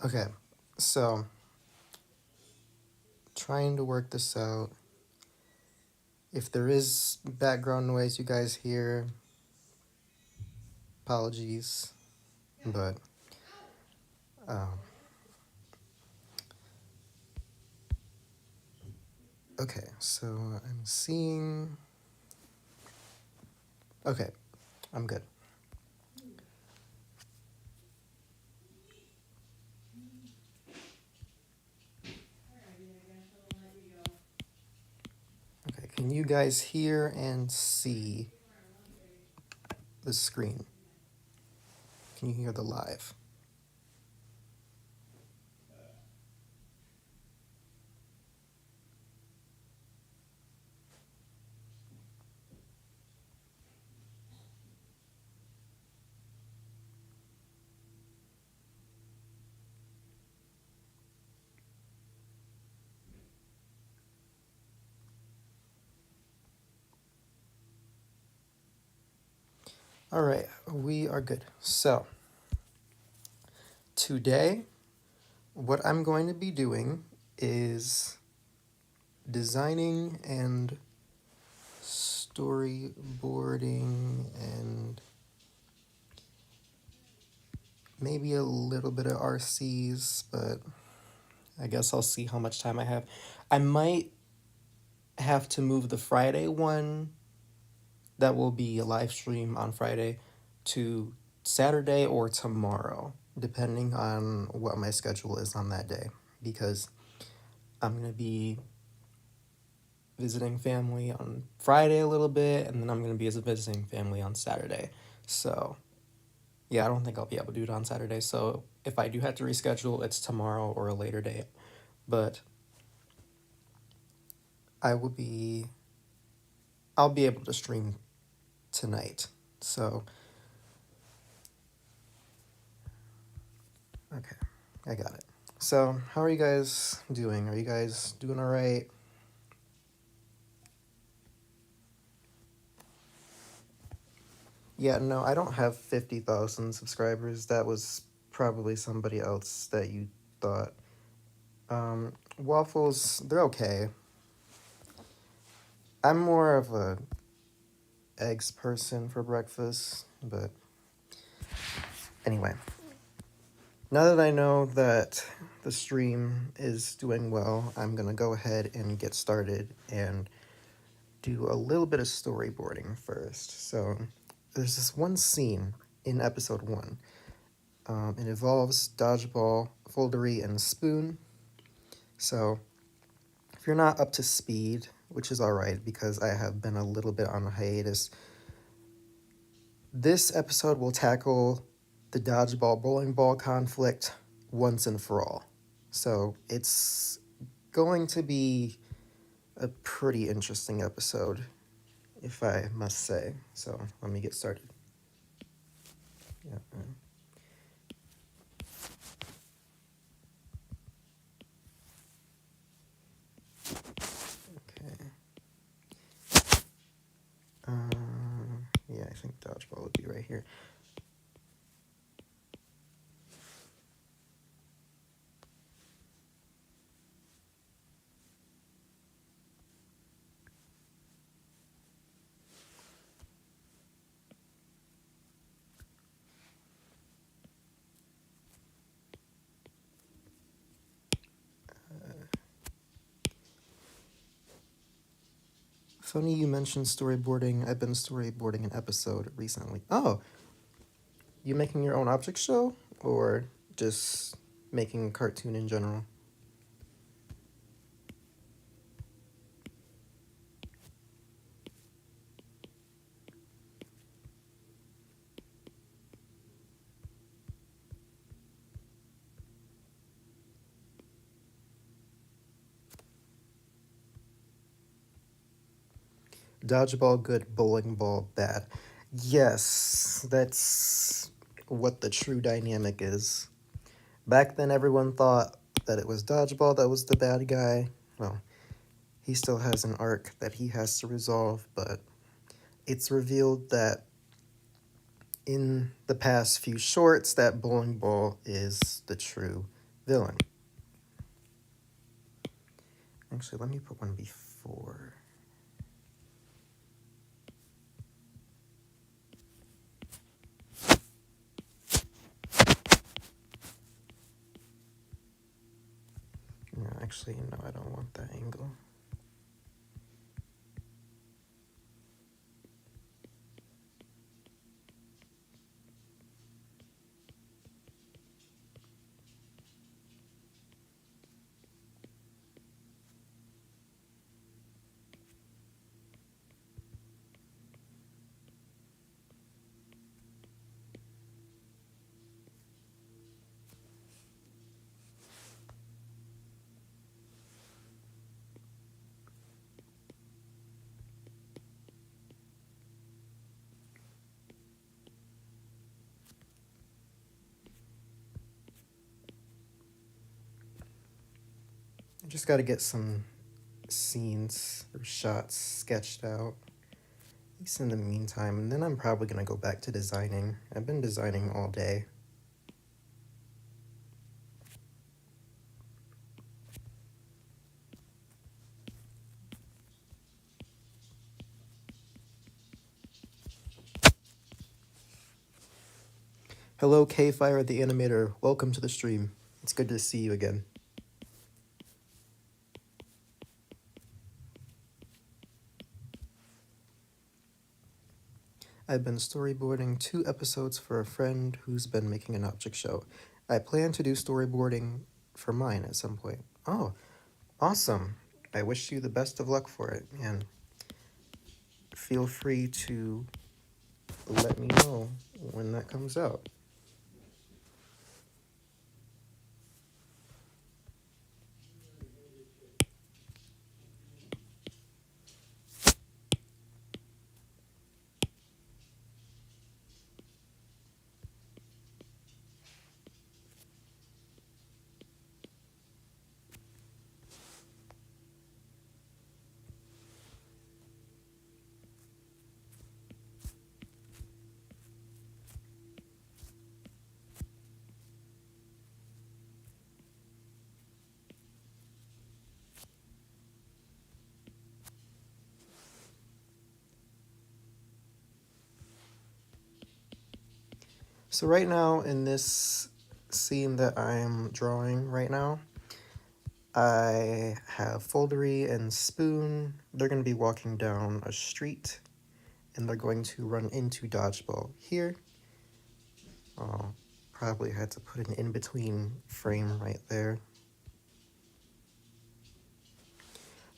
Okay, so trying to work this out. If there is background noise you guys hear, apologies. But um, okay, so I'm seeing. Okay, I'm good. Okay, can you guys hear and see the screen? Can you hear the live? All right, we are good. So today, what I'm going to be doing is designing and storyboarding and maybe a little bit of RCs, but I guess I'll see how much time I have. I might have to move the Friday one that will be a live stream on Friday to Saturday or tomorrow, depending on what my schedule is on that day, because I'm going to be visiting family on Friday a little bit, and then I'm going to be visiting family on Saturday. So, yeah, I don't think I'll be able to do it on Saturday. So, if I do have to reschedule, it's tomorrow or a later date. But I will be I'll be able to stream tonight. So, okay, I got it. So, how are you guys doing? Are you guys doing all right? Yeah, no, I don't have 50,000 subscribers. That was probably somebody else that you thought. Waffles, they're okay. I'm more of a eggs person for breakfast, but anyway. Now that I know that the stream is doing well, I'm going to go ahead and get started and do a little bit of storyboarding first. So there's this one scene in episode one. It involves dodgeball, foldery, and spoon. So if you're not up to speed, which is alright because I have been a little bit on a hiatus, this episode will tackle the dodgeball bowling ball conflict once and for all. So it's going to be a pretty interesting episode, if I must say. So let me get started. Yeah. Okay. Yeah, I think dodgeball would be right here. Funny you mentioned storyboarding. I've been storyboarding an episode recently. Oh, you making your own object show or just making a cartoon in general? Dodgeball good, bowling ball bad. Yes, that's what the true dynamic is. Back then, everyone thought that it was dodgeball that was the bad guy. Well, he still has an arc that he has to resolve, but it's revealed that in the past few shorts that bowling ball is the true Villain. Actually, let me put one before. No, actually, no, I don't want that angle. I just got to get some scenes or shots sketched out, at least in the meantime, and then I'm probably going to go back to designing. I've been designing all day. Hello, K-Fire the Animator. Welcome to the stream. It's good to see you again. I've been storyboarding 2 episodes for a friend who's been making an object show. I plan to do storyboarding for mine at some point. Oh, awesome. I wish you the best of luck for it, and feel free to let me know when that comes out. So right now, in this scene that I'm drawing right now, I have Foldery and Spoon. They're going to be walking down a street, and they're going to run into Dodgeball here. Probably had to put an in-between frame right there.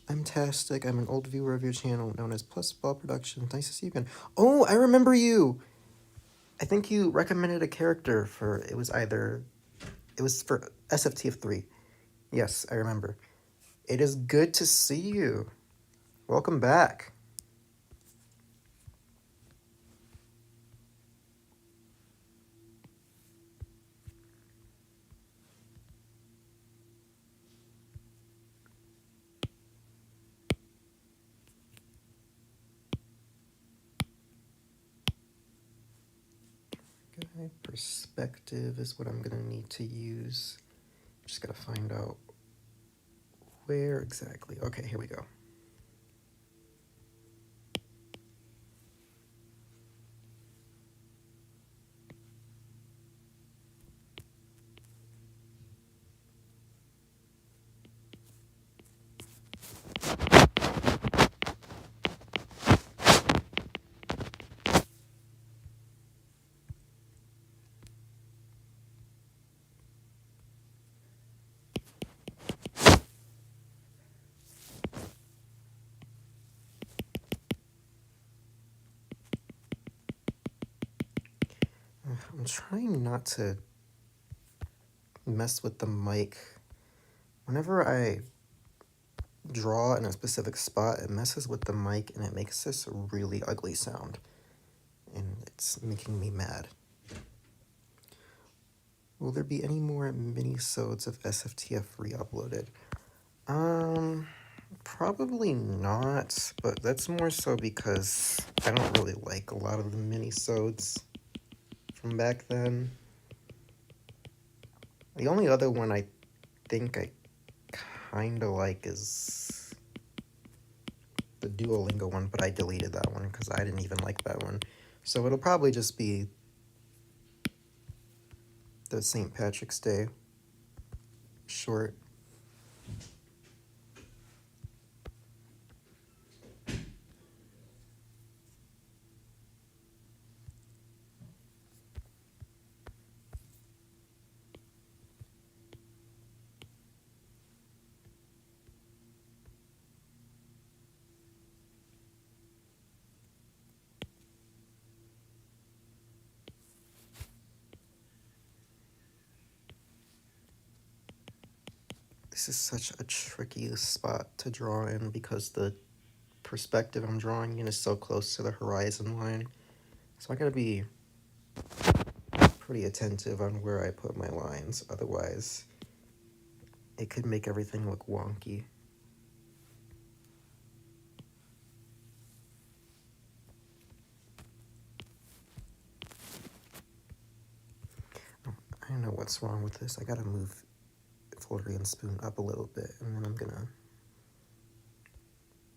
I'm Tastic. I'm an old viewer of your channel known as Plus Ball Productions. Nice to see you again. Oh, I remember you! I think you recommended a character for, it was for SFTF3. Yes, I remember. It is good to see you. Welcome back. Guide perspective is what I'm gonna need to use. Just gotta find out where exactly. Okay, here we go. I'm trying not to mess with the mic. Whenever I draw in a specific spot, it messes with the mic and it makes this really ugly sound. And it's making me mad. Will there be any more mini-sodes of SFTF re-uploaded? Probably not, but that's more so because I don't really like a lot of the mini-sodes from back then. The only other one I think I kind of like is the Duolingo one, but I deleted that one because I didn't even like that one. So it'll probably just be the St. Patrick's Day short. This is such a tricky spot to draw in because the perspective I'm drawing in is so close to the horizon line. So I gotta be pretty attentive on where I put my lines, otherwise it could make everything look wonky. I don't know what's wrong with this. I gotta move Florian Spoon up a little bit, and then I'm gonna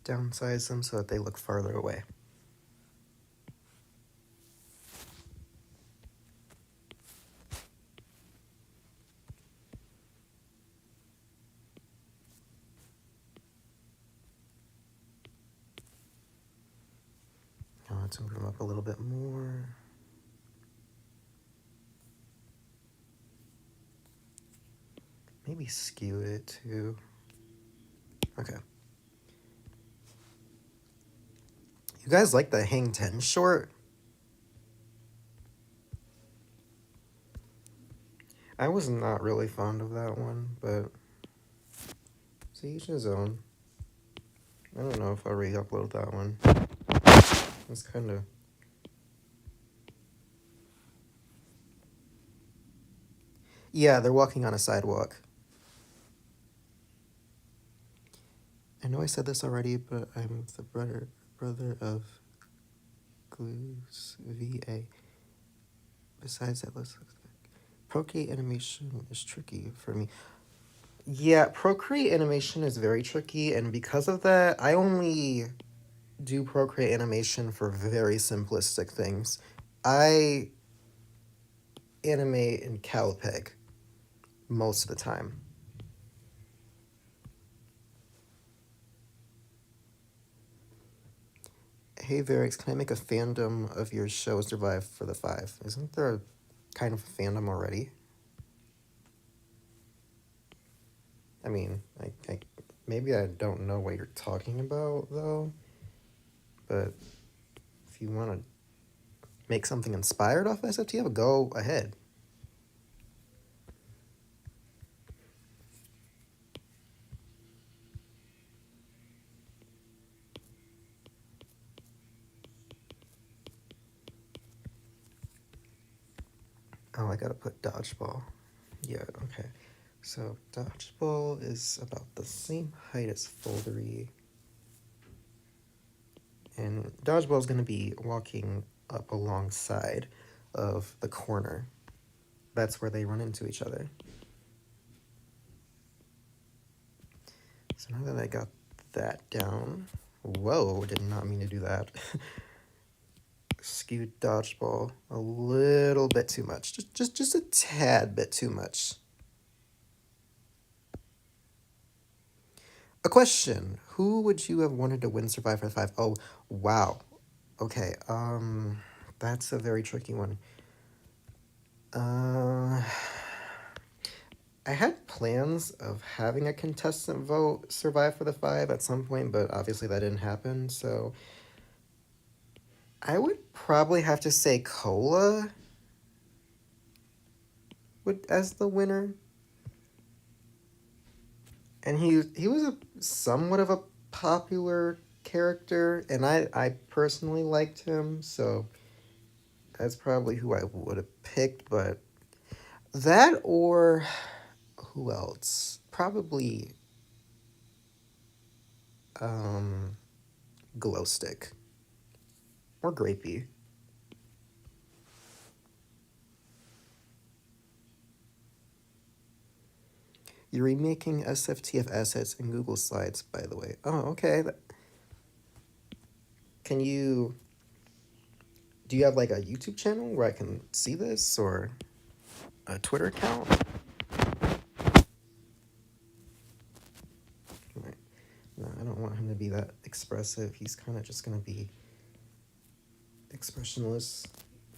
downsize them so that they look farther away. Now let's move them up a little bit more. Maybe skew it too. Okay. You guys like the Hang 10 short? I was not really fond of that one, but to each his own. I don't know if I'll re-upload that one. It's kind of... Yeah, they're walking on a sidewalk. I know I said this already, but I'm the brother of Glues VA. Besides that, let's look back. Procreate animation is tricky for me. Yeah, Procreate animation is very tricky, and because of that, I only do Procreate animation for very simplistic things. I animate in CalPeg most of the time. Hey Varix, can I make a fandom of your show Survive for the 5? Isn't there a kind of fandom already? I mean, I maybe I don't know what you're talking about, though. But if you want to make something inspired off SFTF, go ahead. Oh, I gotta put dodgeball. Yeah, okay. So dodgeball is about the same height as Foldery. And dodgeball is gonna be walking up alongside of the corner. That's where they run into each other. So now that I got that down, whoa, did not mean to do that. Skewed dodgeball a little bit too much, just a tad bit too much. A question: who would you have wanted to win Survivor 5? Oh, wow. Okay, that's a very tricky one. I had plans of having a contestant vote Survive for the 5 at some point, but obviously that didn't happen, so I would probably have to say Cola as the winner. And he was a somewhat of a popular character, and I personally liked him, so that's probably who I would have picked, but that or who else? Probably Glowstick or Grapey. You're remaking SFTF assets in Google Slides, by the way. Oh, okay. Can you... Do you have like a YouTube channel where I can see this, or a Twitter account? Right. No, I don't want him to be that expressive. He's kind of just going to be expressionless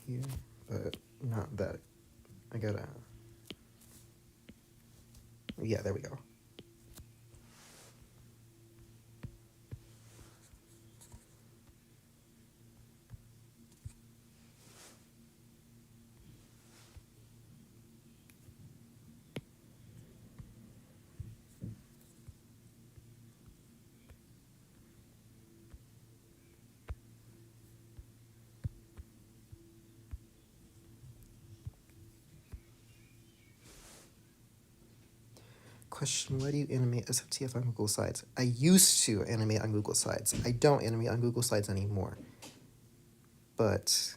here, but not that. I gotta... Yeah, there we go. Question, why do you animate SFTF on Google Slides? I used to animate on Google Slides. I don't animate on Google Slides anymore. But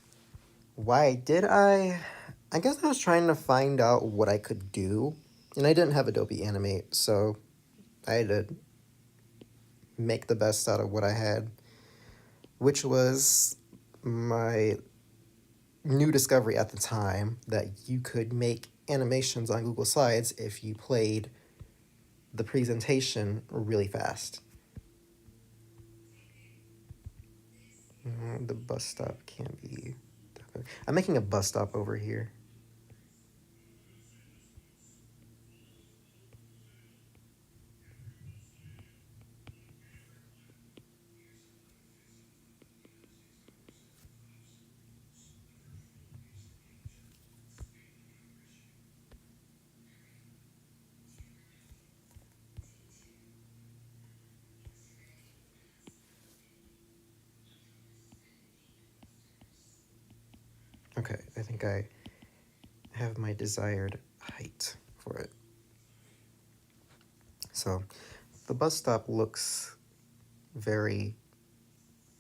why did I? I guess I was trying to find out what I could do. And I didn't have Adobe Animate, so I had to make the best out of what I had, which was my new discovery at the time that you could make animations on Google Slides if you played the presentation really fast. The bus stop can't be... I'm making a bus stop over here. Okay, I think I have my desired height for it. So the bus stop looks very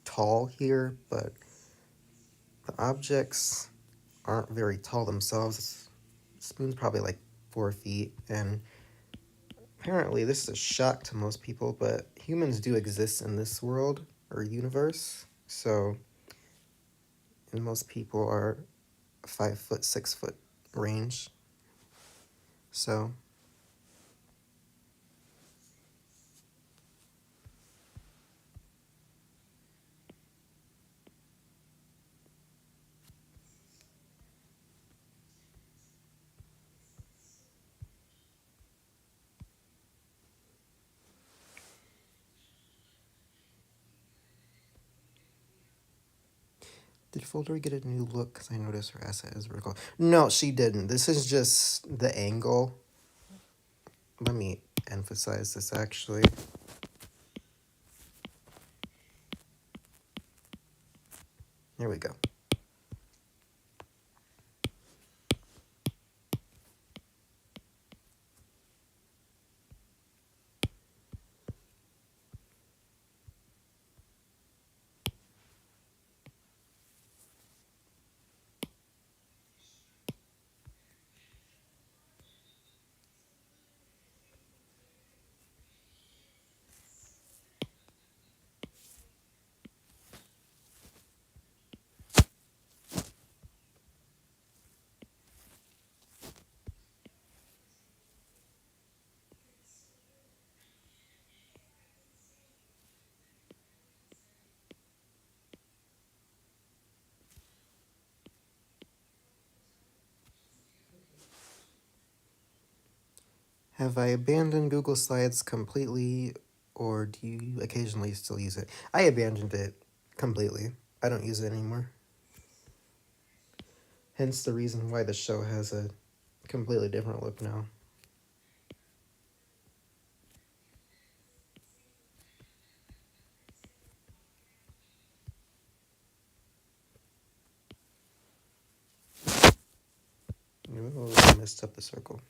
tall here, but the objects aren't very tall themselves. Spoon's probably like 4 feet, and apparently this is a shock to most people, but humans do exist in this world or universe, so, and most people are 5 foot, 6 foot range. So did Folder get a new look? Because I noticed her asset is vertical. No, she didn't. This is just the angle. Let me emphasize this actually. There we go. Have I abandoned Google Slides completely, or do you occasionally still use it? I abandoned it completely. I don't use it anymore. Hence the reason why the show has a completely different look now. Oh, I messed up the circle.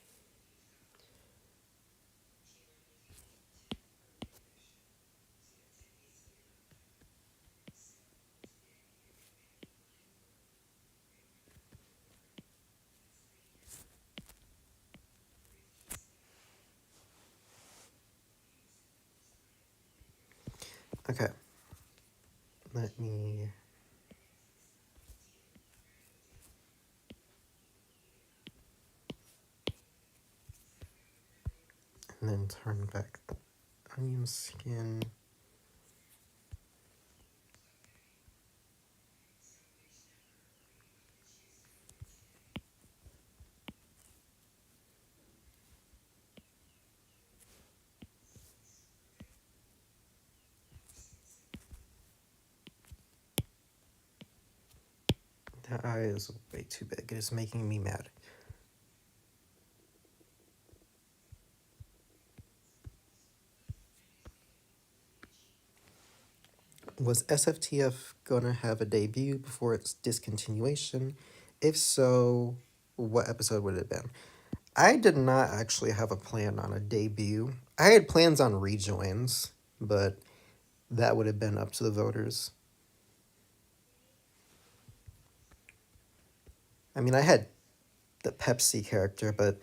Okay, let me. And then turn back the onion skin. That eye is way too big. It is making me mad. Was SFTF gonna have a debut before its discontinuation? If so, what episode would it have been? I did not actually have a plan on a debut. I had plans on rejoins, but that would have been up to the voters. I mean, I had the Pepsi character, but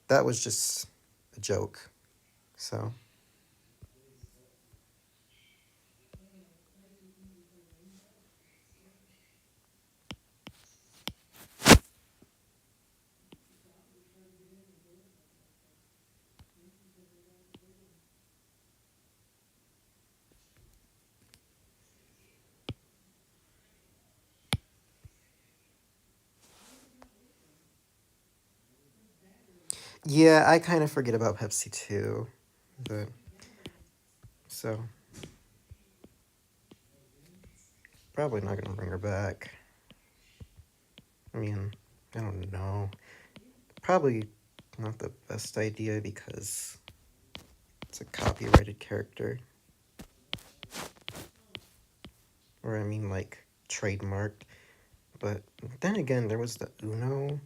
that was just a joke. So, yeah, I kind of forget about Pepsi too. But, so, probably not gonna bring her back. I mean, I don't know. Probably not the best idea because it's a copyrighted character. Or, I mean, like, trademarked. But then again, there was the Uno,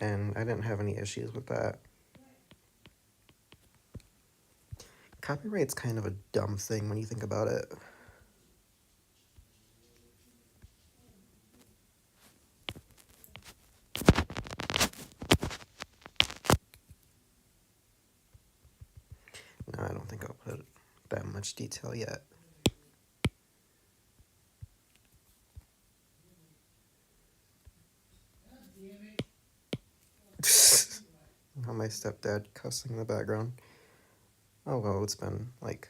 and I didn't have any issues with that. Copyright's kind of a dumb thing when you think about it. No, I don't think I'll put that much detail yet. Not my stepdad cussing in the background. Oh well, it's been like.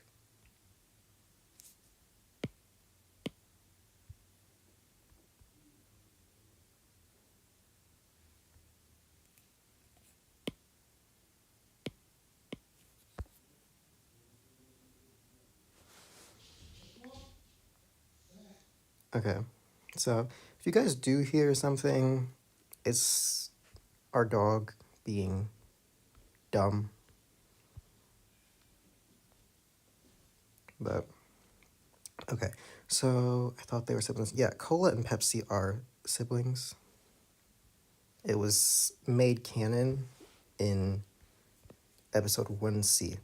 Okay, so if you guys do hear something, it's our dog being dumb. But okay, so I thought they were siblings. Yeah, Cola and Pepsi are siblings. It was made canon in episode 1C.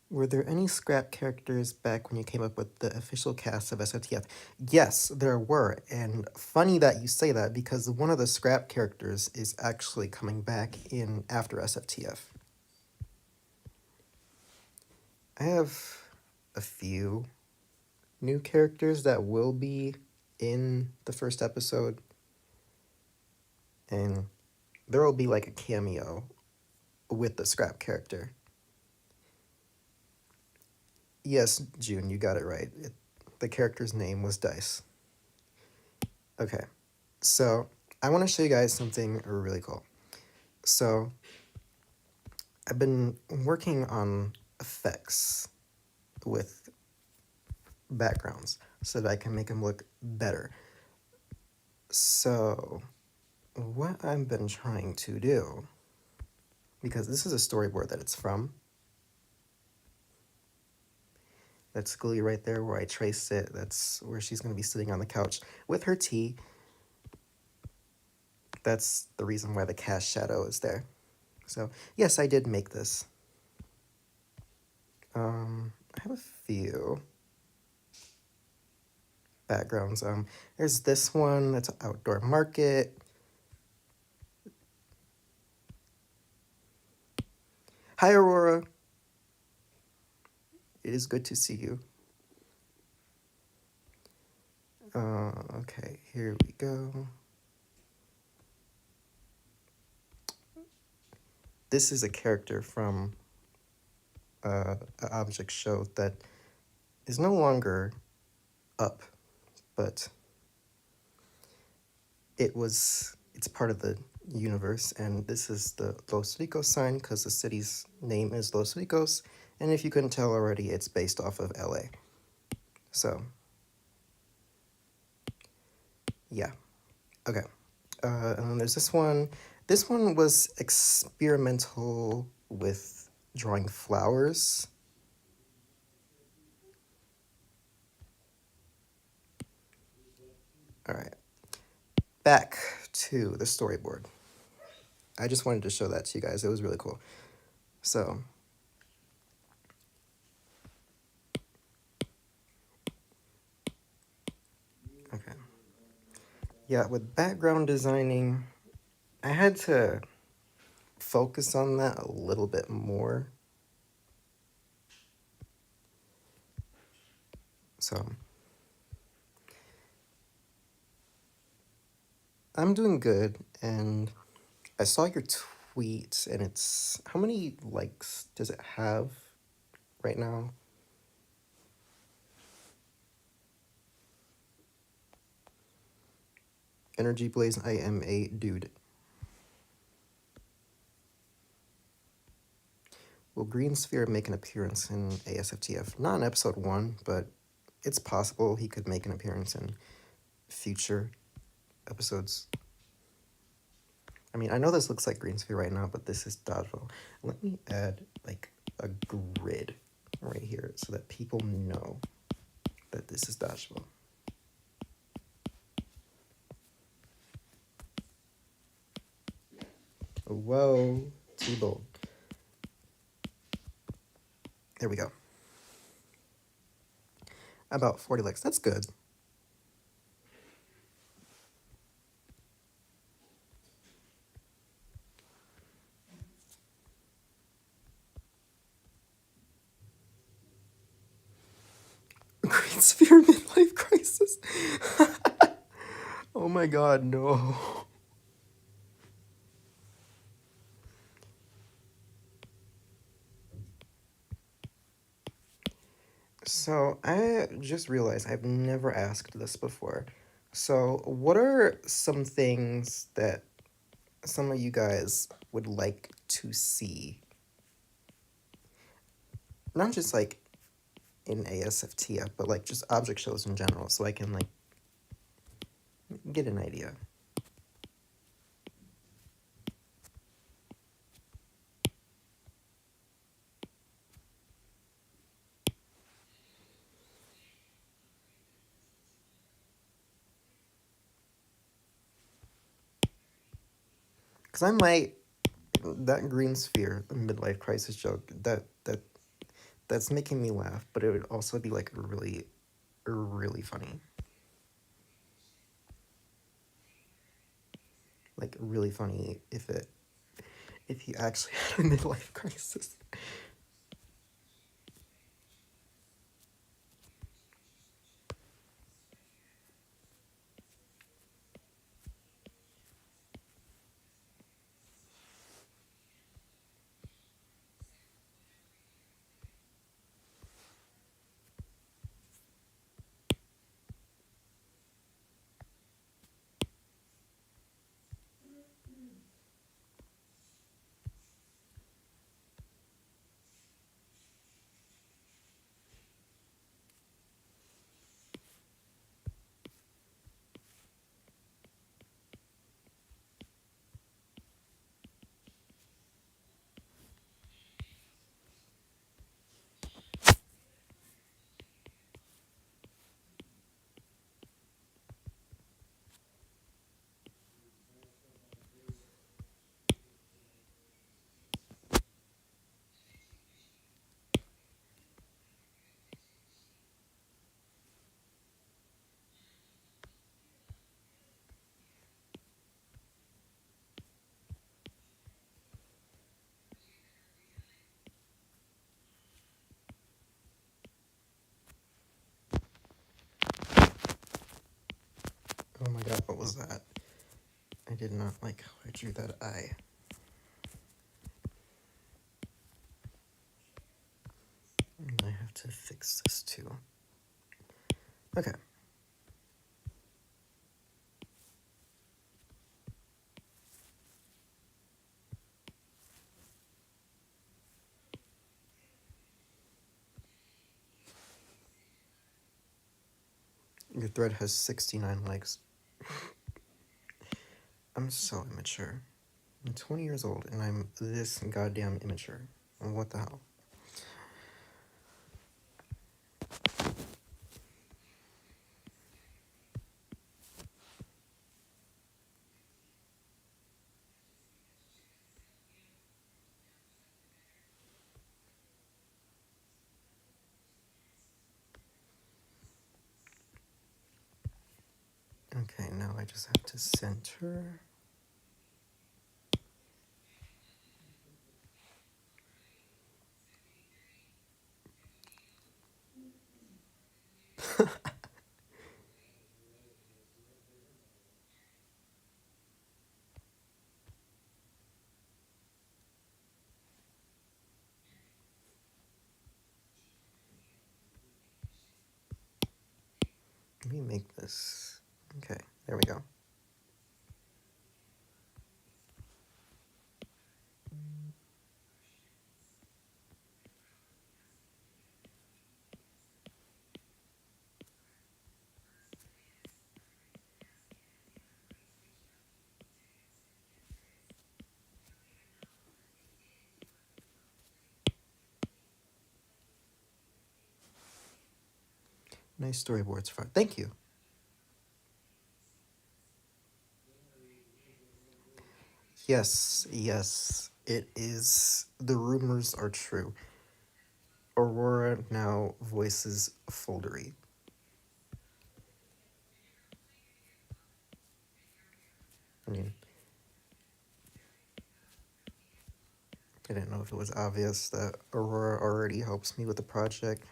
Were there any scrap characters back when you came up with the official cast of SOTF? Yes, there were. And funny that you say that because one of the scrap characters is actually coming back in after SFTF. I have a few new characters that will be in the first episode. And there will be like a cameo with the scrap character. Yes, June, you got it right. The character's name was Dice. Okay, so I want to show you guys something really cool. So I've been working on effects with backgrounds so that I can make them look better. So what I've been trying to do because this is a storyboard that it's from. That's Glee right there where I traced it. That's where she's going to be sitting on the couch with her tea. That's the reason why the cast shadow is there. So, yes, I did make this. I have a few backgrounds. There's this one that's an outdoor market. Hi, Aurora. It is good to see you. Okay, here we go. This is a character from an object show that is no longer up, but it's part of the universe, and this is the Los Ricos sign because the city's name is Los Ricos, and if you couldn't tell already, it's based off of LA. So, yeah. Okay. And then there's this one. This one was experimental with drawing flowers. All right. Back to the storyboard. I just wanted to show that to you guys. It was really cool. So, okay. Yeah, with background designing, I had to focus on that a little bit more. So, I'm doing good, and I saw your tweet, and it's how many likes does it have right now? Energy Blaze, I am a dude. Will Green Sphere make an appearance in ASFTF? Not in episode 1, but it's possible he could make an appearance in future episodes. I mean, I know this looks like Green Sphere right now, but this is Dodgeville. Let me add like a grid right here so that people know that this is Dodgeville. Whoa, too bold. There we go. About 40 likes. That's good. Green Sphere midlife crisis. Oh my god, no. So I just realized I've never asked this before. So, what are some things that some of you guys would like to see? Not just like in ASFTF, but like just object shows in general, so I can like get an idea. Because I might that green sphere midlife crisis joke that's making me laugh, but it would also be like really funny. Like really funny if he actually had a midlife crisis. that? What was that? I did not like how I drew that eye. And I have to fix this too. Okay. Your thread has 69 likes. I'm so immature. I'm 20 years old and I'm this goddamn immature. What the hell? Okay, now I just have to center. Let me make this. Okay, there we go. Nice storyboards for. Thank you. Yes, yes, it is. The rumors are true. Aurora now voices Foldery. I mean, I didn't know if it was obvious that Aurora already helps me with the project.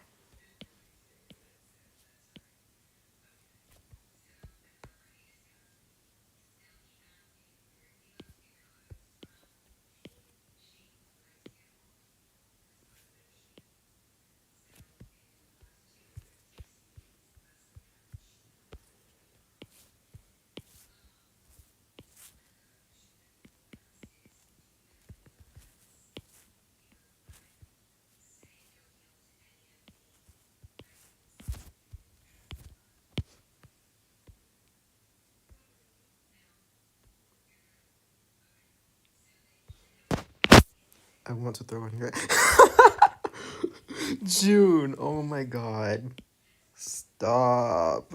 I want to throw in your June. Oh my god. Stop.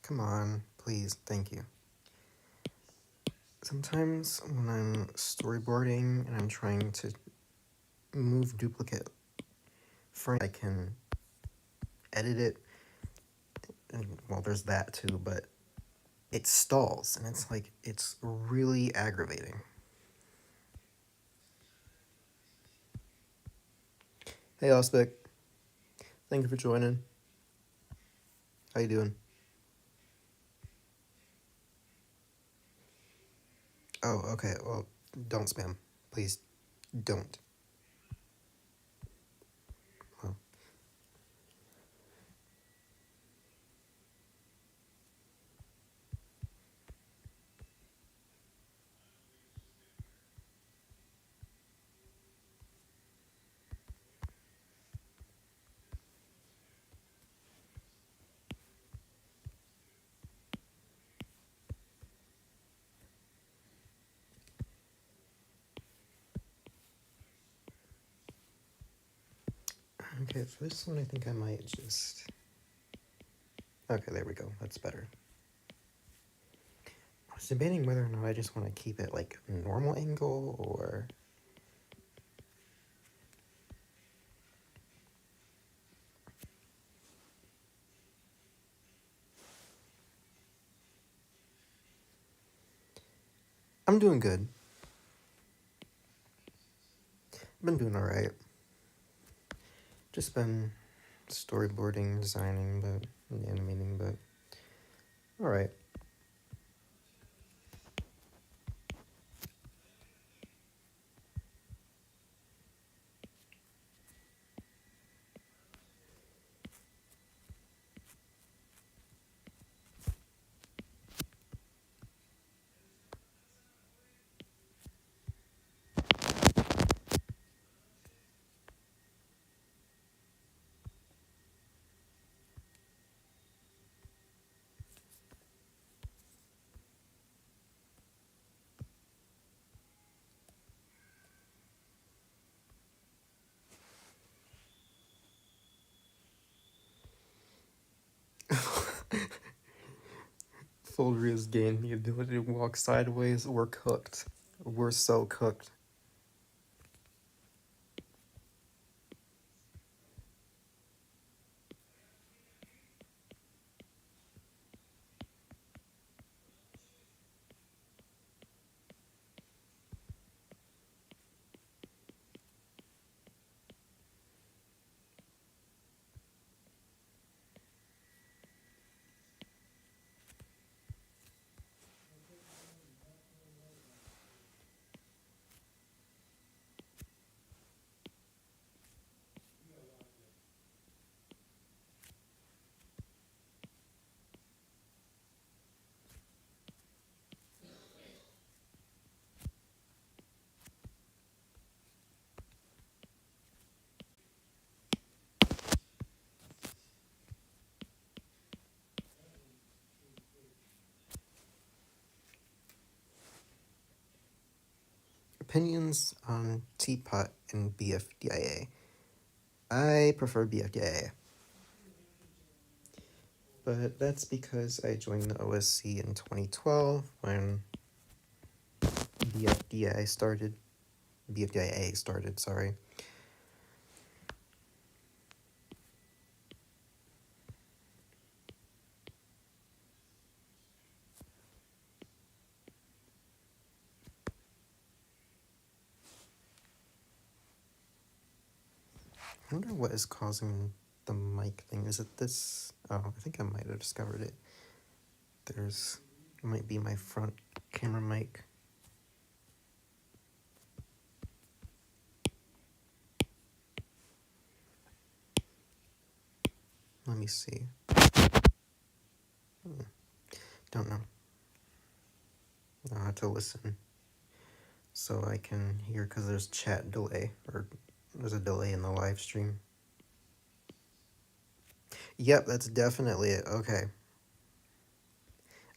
Come on, please. Thank you. Sometimes when I'm storyboarding and I'm trying to move duplicate frame, I can edit it. And, well, there's that too, but it stalls and it's like, it's really aggravating. Hey, Ospec. Thank you for joining. How you doing? Oh, okay. Well, don't spam. Please don't. Well, okay, for this one, I think I might just. Okay, there we go. That's better. I was debating whether or not I just want to keep it like normal angle or. I'm doing good. I've been doing alright. Just been storyboarding, designing, and animating, but alright. Folder has gained the ability to walk sideways. We're cooked. We're so cooked. Opinions on Teapot and BFDIA. I prefer BFDIA, but that's because I joined the OSC in 2012 when BFDIA started. BFDIA started, sorry. I wonder what is causing the mic thing. Is it this? Oh, I think I might have discovered it. There's, it might be my front camera mic. Let me see. Don't know. I'll have to listen so I can hear because there's chat delay or there's a delay in the live stream. Yep, that's definitely it. Okay.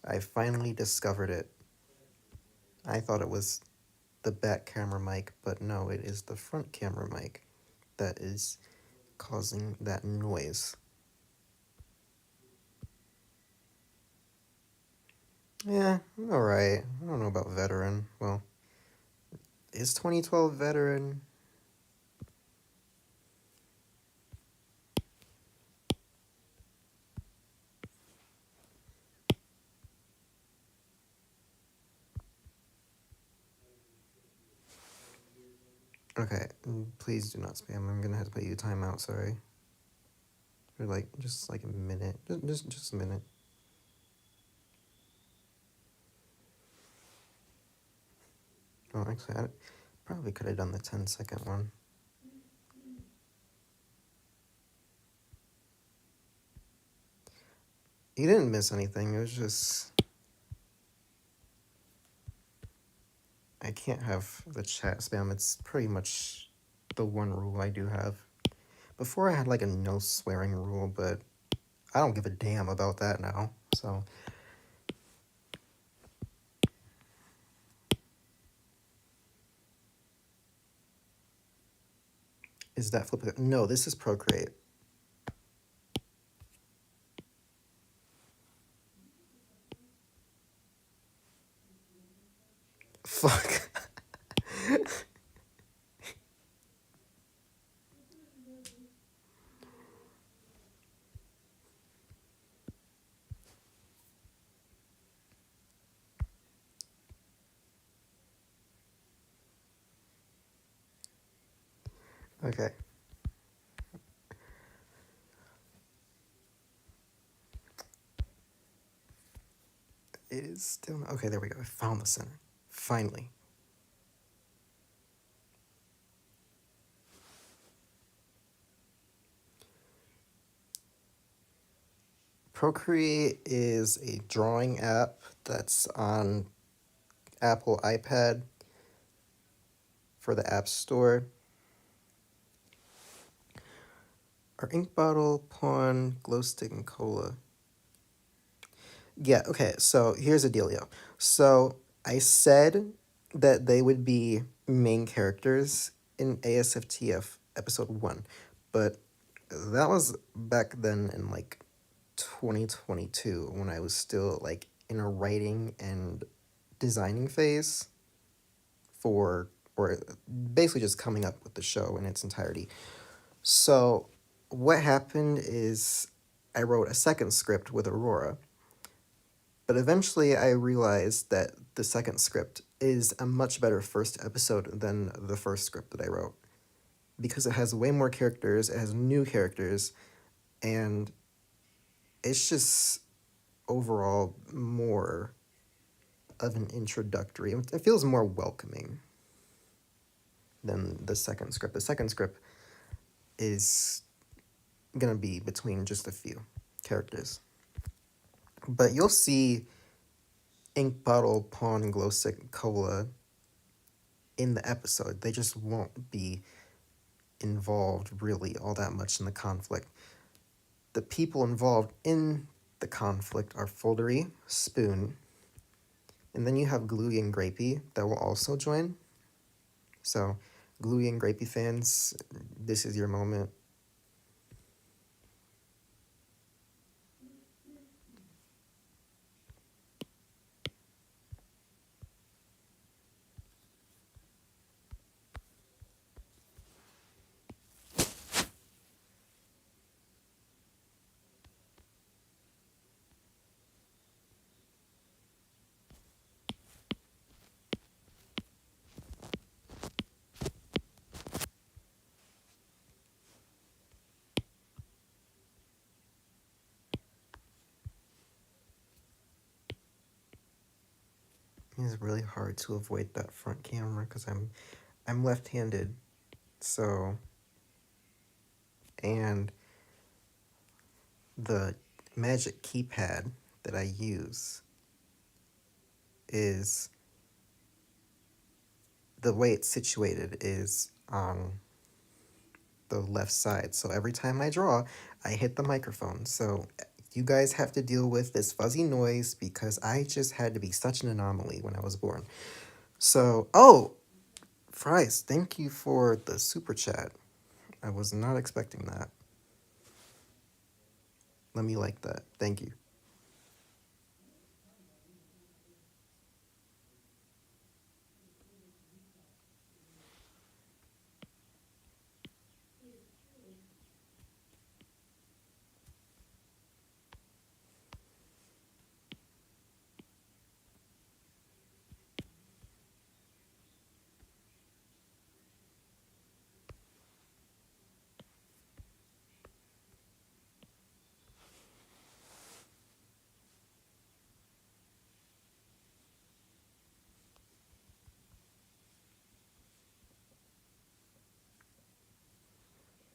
I finally discovered it. I thought it was the back camera mic, but no, it is the front camera mic that is causing that noise. Yeah, alright. I don't know about veteran. Well, is 2012 veteran? Okay, please do not spam. I'm gonna have to put you a timeout, sorry. For like, just like a minute. Just a minute. Oh, actually, I probably could have done the 10-second one. You didn't miss anything. It was just I can't have the chat spam. It's pretty much the one rule I do have. Before I had like a no swearing rule, but I don't give a damn about that now. So is that Flip? No, this is Procreate. Fuck. Okay. It is still okay. There we go. I found the center. Finally. Procreate is a drawing app that's on Apple iPad for the App Store. Are ink bottle, pawn, glow stick, and cola? Yeah, okay, so here's the dealio. So I said that they would be main characters in ASFTF episode 1, but that was back then in like 2022 when I was still like in a writing and designing phase for or basically just coming up with the show in its entirety. So what happened is I wrote a second script with Aurora, but eventually I realized that the second script is a much better first episode than the first script that I wrote because it has way more characters, it has new characters, and it's just overall more of an introductory. It feels more welcoming than the second script. The second script is gonna be between just a few characters. But you'll see Ink Bottle, Pawn, Glow Stick, Cola in the episode. They just won't be involved really all that much in the conflict. The people involved in the conflict are Foldery, Spoon, and then you have Gluey and Grapey that will also join. So, Gluey and Grapey fans, this is your moment. It's really hard to avoid that front camera because I'm left-handed, so and the magic keypad that I use is the way it's situated is on the left side. So every time I draw, I hit the microphone. So you guys have to deal with this fuzzy noise because I just had to be such an anomaly when I was born. So, oh, Fries, thank you for the super chat. I was not expecting that. Let me like that. Thank you.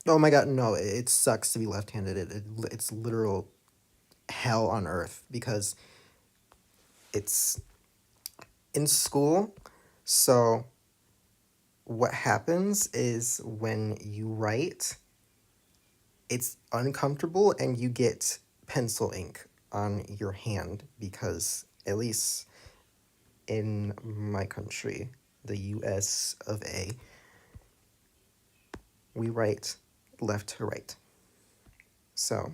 Oh my god, no, it sucks to be left-handed. It's literal hell on earth because it's in school. So what happens is when you write, it's uncomfortable and you get pencil ink on your hand because at least in my country, the US of A, we write left to right. So,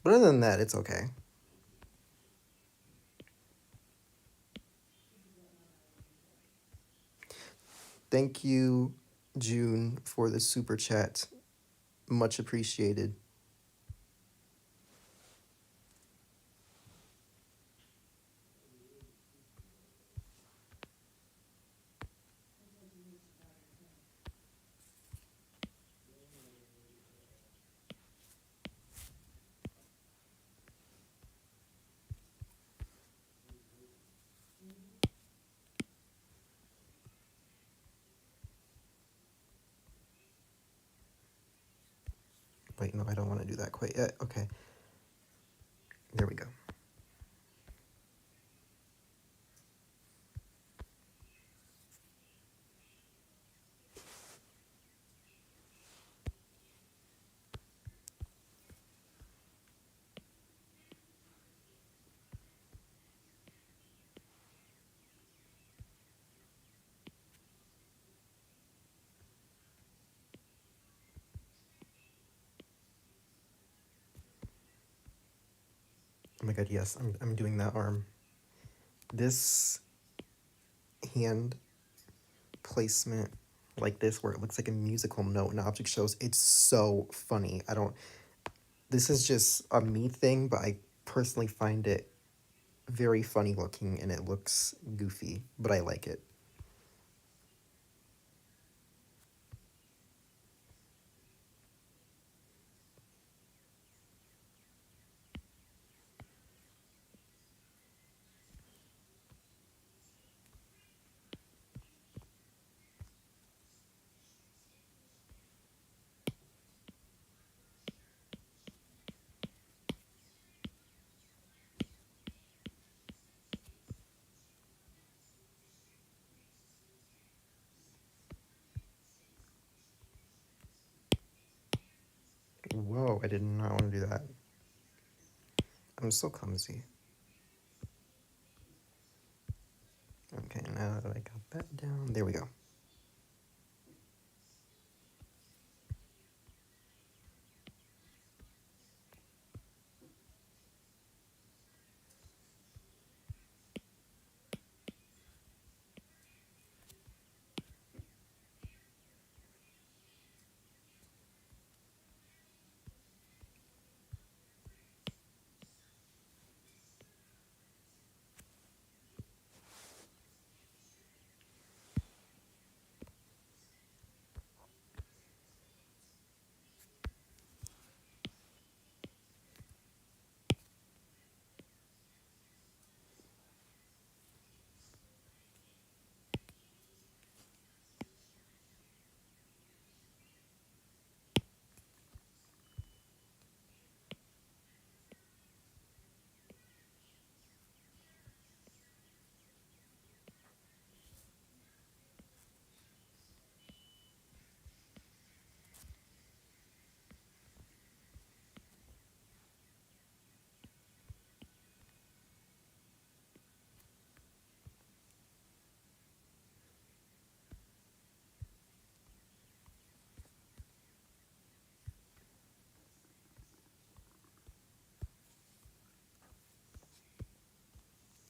but other than that, it's okay. Thank you, June, for the super chat. Much appreciated. Wait, no, I don't want to do that quite yet. Okay, there we go. Oh my god, yes, I'm doing that arm. This hand placement like this where it looks like a musical note and object shows, it's so funny. I don't This is just a me thing, but I personally find it very funny looking and it looks goofy, but I like it. Whoa, I did not want to do that. I'm so clumsy. Okay, now that I got that down, there we go.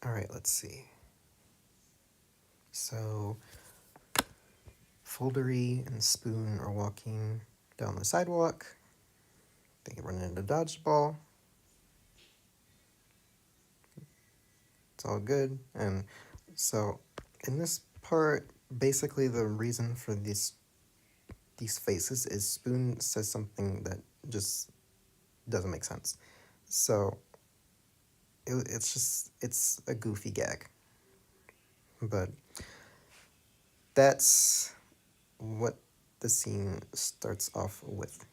All right, let's see. So, Foldery and Spoon are walking down the sidewalk. They run into dodgeball. It's all good. And so, in this part, basically the reason for these faces is Spoon says something that just doesn't make sense. So it's a goofy gag. But that's what the scene starts off with.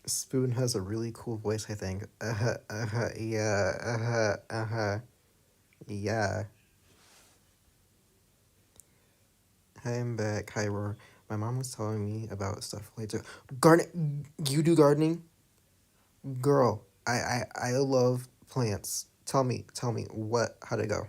Spoon has a really cool voice, I think. Yeah, yeah. Hi, I'm back. Hi, Roar. My mom was telling me about stuff related to garden. You do gardening, girl. I love plants. Tell me what, how'd it go?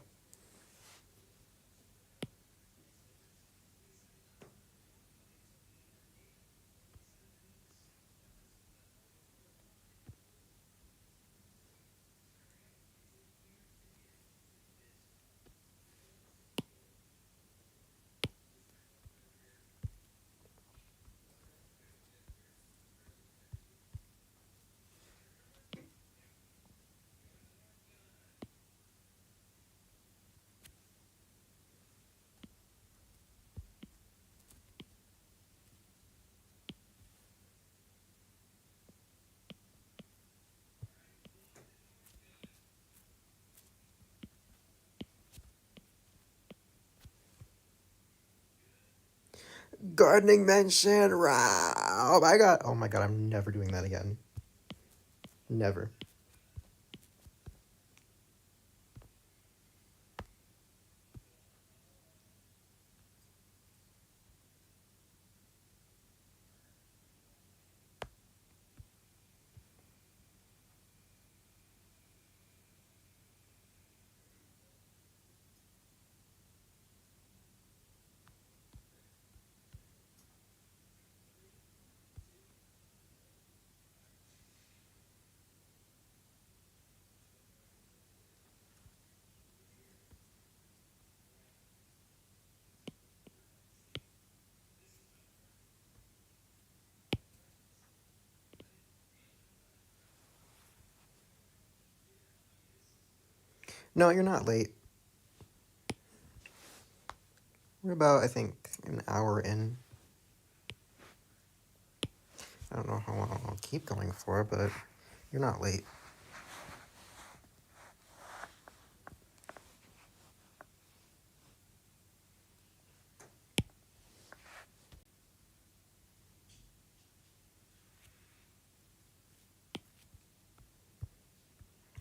Gardening mention. Rah! Oh my god. Oh my god. I'm never doing that again. Never. No, you're not late. We're about, I think, an hour in. I don't know how long I'll keep going for, but you're not late.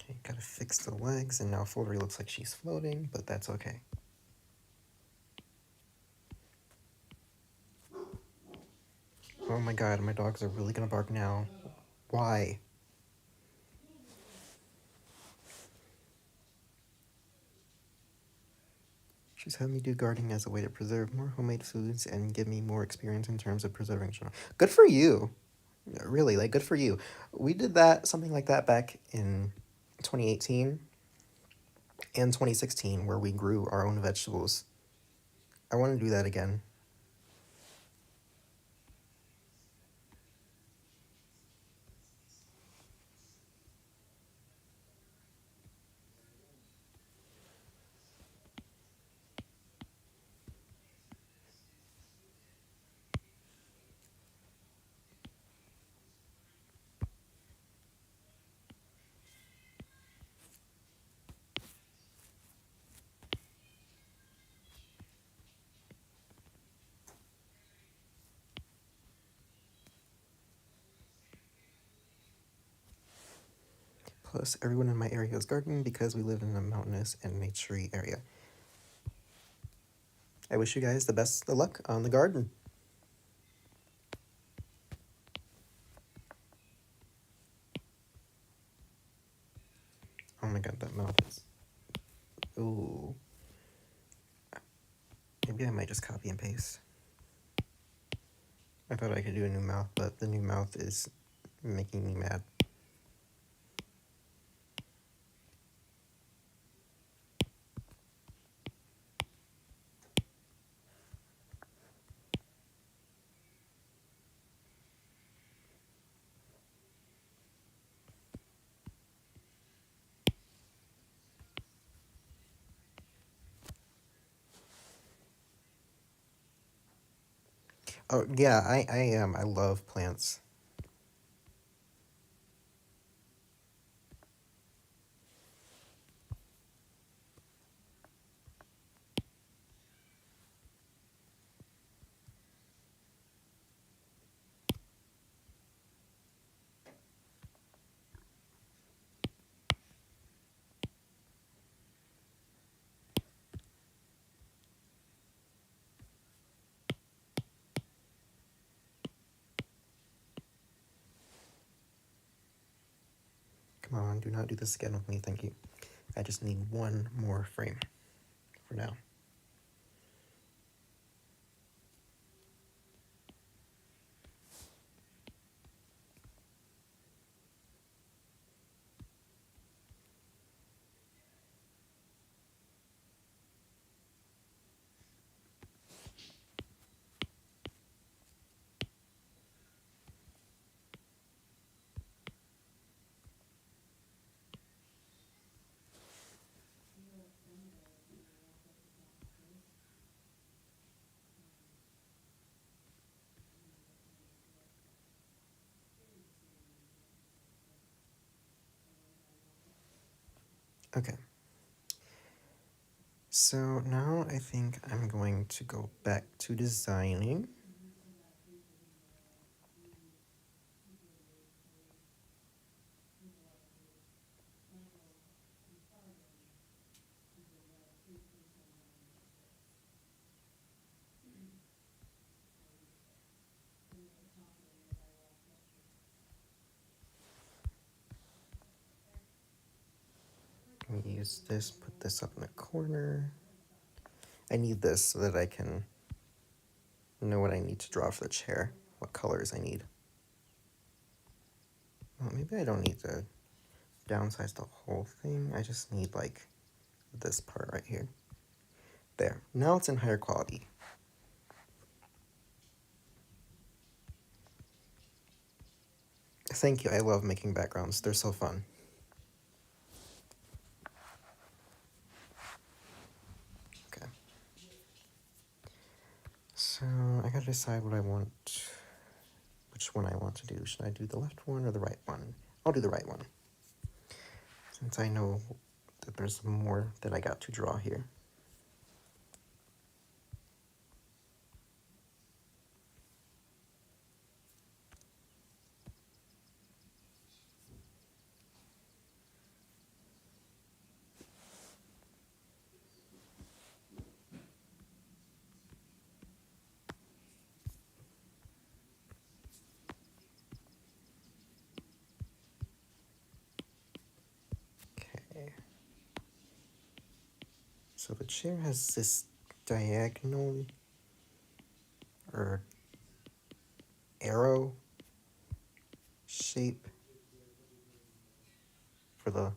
Okay, gotta fix the legs, and now Fullery looks like she's floating, but that's okay. Oh my god, my dogs are really gonna bark now. Why? She's had me do gardening as a way to preserve more homemade foods and give me more experience in terms of preservation. Good for you. Really, like, good for you. We did that, something like that, back in 2018 and 2016, where we grew our own vegetables. I want to do that again. Plus, everyone in my area is gardening because we live in a mountainous and naturey area. I wish you guys the best of luck on the garden. Oh my god, that mouth is... Ooh. Maybe I might just copy and paste. I thought I could do a new mouth, but the new mouth is making me mad. Oh, yeah, I am. I love plants. Come on, do not do this again with me, thank you. I just need one more frame for now. Okay. So now I think I'm going to go back to designing. Use this, put this up in the corner. I need this so that I can know what I need to draw for the chair, what colors I need. Well, maybe I don't need to downsize the whole thing. I just need like this part right here. There, now it's in higher quality. Thank you, I love making backgrounds, they're so fun. Okay. So I gotta decide what I want, which one I want to do. Should I do the left one or the right one? I'll do the right one, since I know that there's more that I got to draw here. Okay. So the chair has this diagonal or arrow shape for the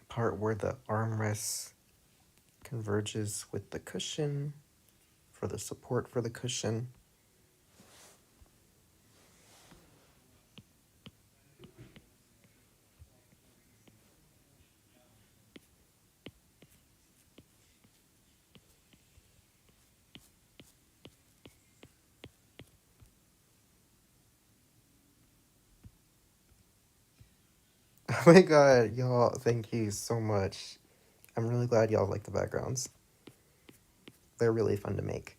part where the armrest converges with the cushion for the support for the cushion. Oh my god, y'all, thank you so much. I'm really glad y'all like the backgrounds. They're really fun to make.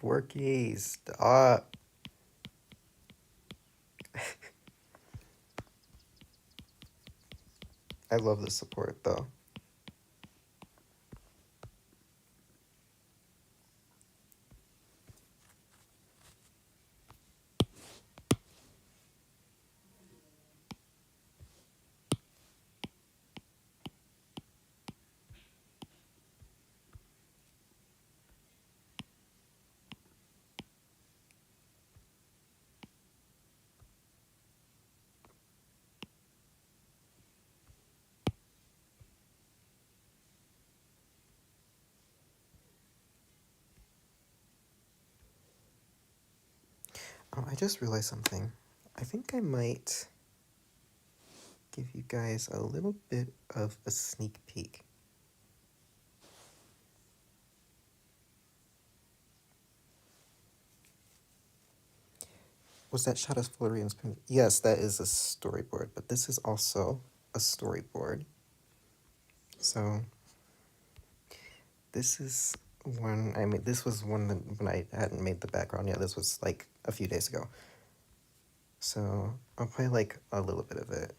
Borky, stop. I love the support though. Oh, I just realized something. I think I might give you guys a little bit of a sneak peek. Was that shot of Foolery and Spoon? Yes, that is a storyboard, but this is also a storyboard. So this is one I made. This was one that when I hadn't made the background yet. This was like a few days ago. So I'll play like a little bit of it.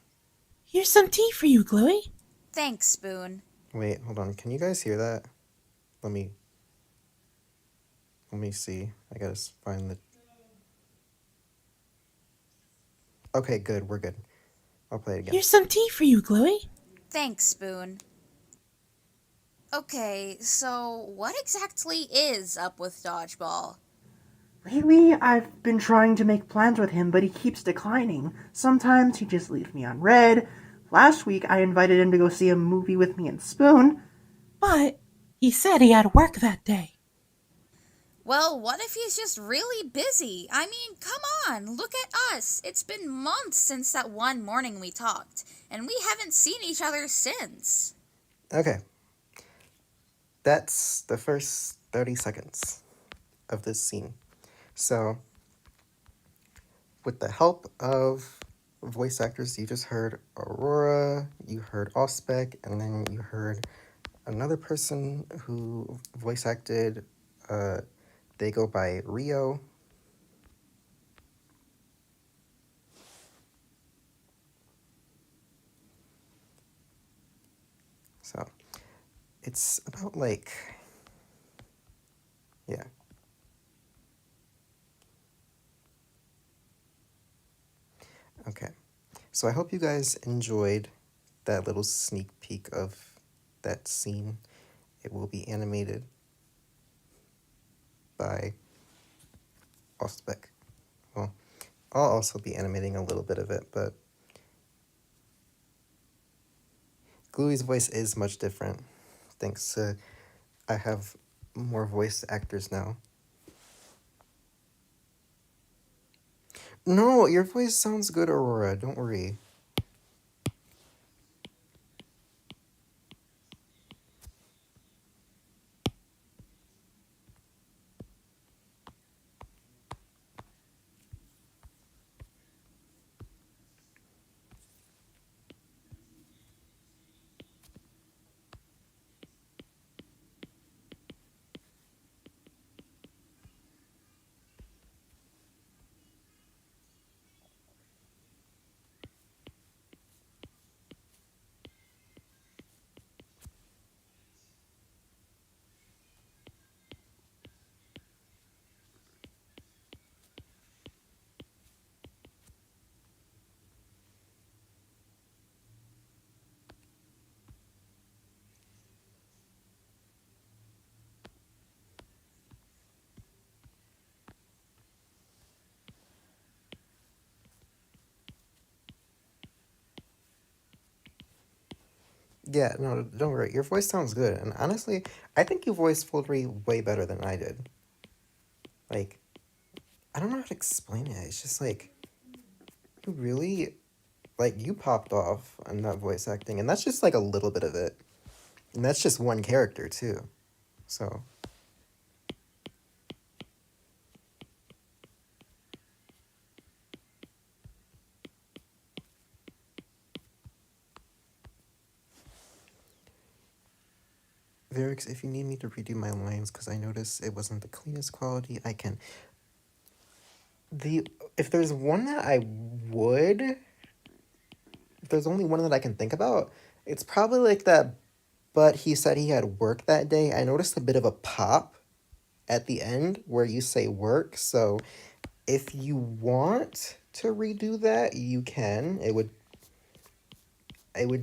Here's some tea for you, Chloe. Thanks, Spoon. Wait, hold on. Can you guys hear that? Let me see. I gotta find the. Okay, good. We're good. I'll play it again. Here's some tea for you, Chloe. Thanks, Spoon. Okay, so what exactly is up with Dodgeball? Lately, I've been trying to make plans with him, but he keeps declining. Sometimes he just leaves me on red. Last week, I invited him to go see a movie with me and Spoon. But he said he had work that day. Well, what if he's just really busy? I mean, come on, look at us. It's been months since that one morning we talked, and we haven't seen each other since. Okay. That's the first 30 seconds of this scene. So, with the help of voice actors, you just heard Aurora, you heard Ospec, and then you heard another person who voice acted. They go by Rio. So, it's about like, yeah. Okay. So I hope you guys enjoyed that little sneak peek of that scene. It will be animated by Ospec. Well, I'll also be animating a little bit of it, but Gluey's voice is much different, thanks to I have more voice actors now. No, your voice sounds good, Aurora. Don't worry. Yeah, no, don't worry. Your voice sounds good. And honestly, I think you voiced Fulry way better than I did. Like, I don't know how to explain it. It's just like, you really, like, you popped off on that voice acting. And that's just like a little bit of it. And that's just one character, too. So, Varix, if you need me to redo my lines, because I noticed it wasn't the cleanest quality, I can. If there's one that I would, if there's only one that I can think about, it's probably like that. But he said he had work that day. I noticed a bit of a pop at the end where you say work. So if you want to redo that, you can. It would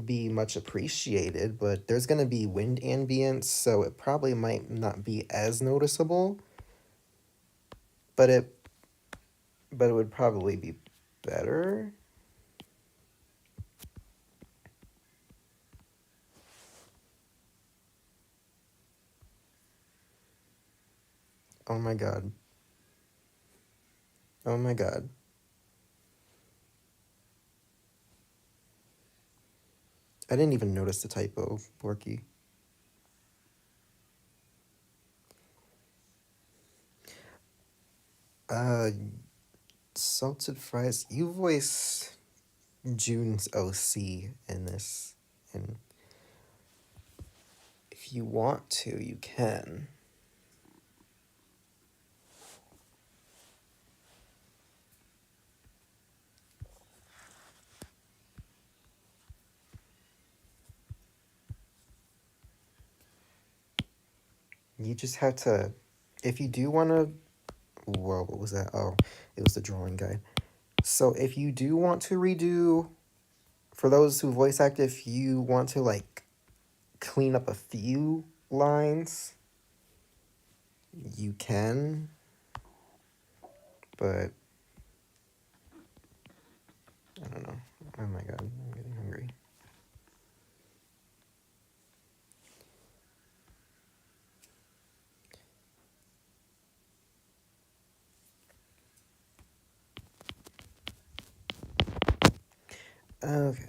be much appreciated, but there's gonna be wind ambience, so it probably might not be as noticeable. But it would probably be better. Oh my god. Oh my god. I didn't even notice the typo, Borky. Uh, Salted fries. You voice June's OC in this, and if you want to, you can. You just have to, if you do want to, whoa, what was that? Oh, it was the drawing guide. So if you do want to redo, for those who voice act, if you want to like clean up a few lines, you can, but I don't know. Oh my god, I'm getting hungry. Okay.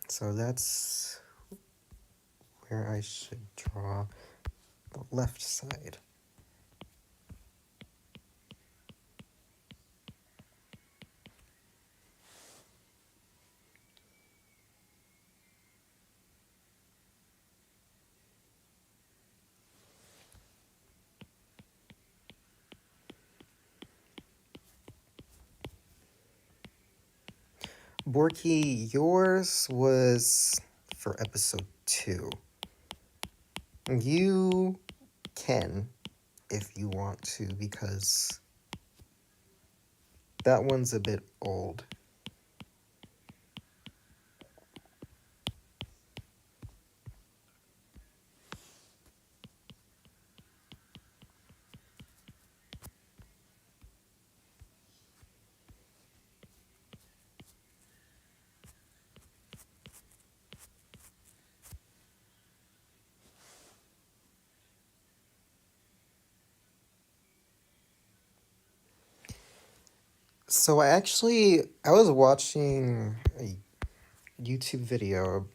So that's where I should draw the left side. Borky, yours was for episode 2. You can, if you want to, because that one's a bit old. So I was watching a YouTube video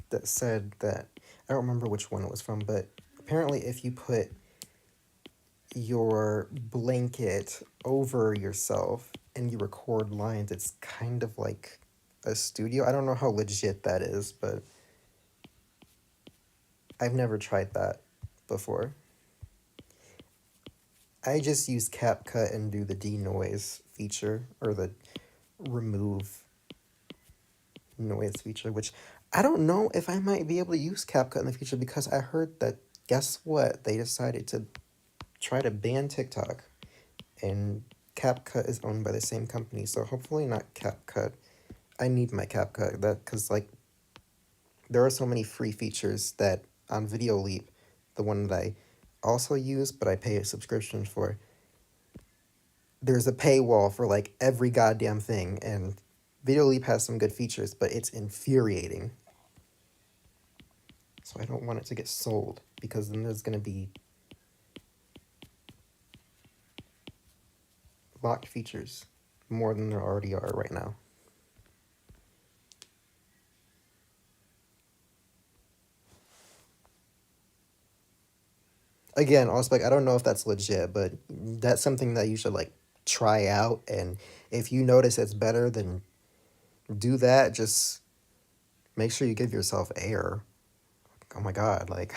that said that, I don't remember which one it was from, but apparently if you put your blanket over yourself and you record lines, it's kind of like a studio. I don't know how legit that is, but I've never tried that before. I just use CapCut and do the denoise feature, or the remove noise feature, which I don't know if I might be able to use CapCut in the future, because I heard that, guess what? They decided to try to ban TikTok, and CapCut is owned by the same company, so hopefully not CapCut. I need my CapCut, because like there are so many free features that on VideoLeap, the one that I also use but I pay a subscription for, there's a paywall for like every goddamn thing, and VideoLeap has some good features, but it's infuriating. So I don't want it to get sold, because then there's going to be locked features, more than there already are right now. Again, also, like, I don't know if that's legit, but that's something that you should like try out, and if you notice it's better, then do that. Just make sure you give yourself air. oh my god, like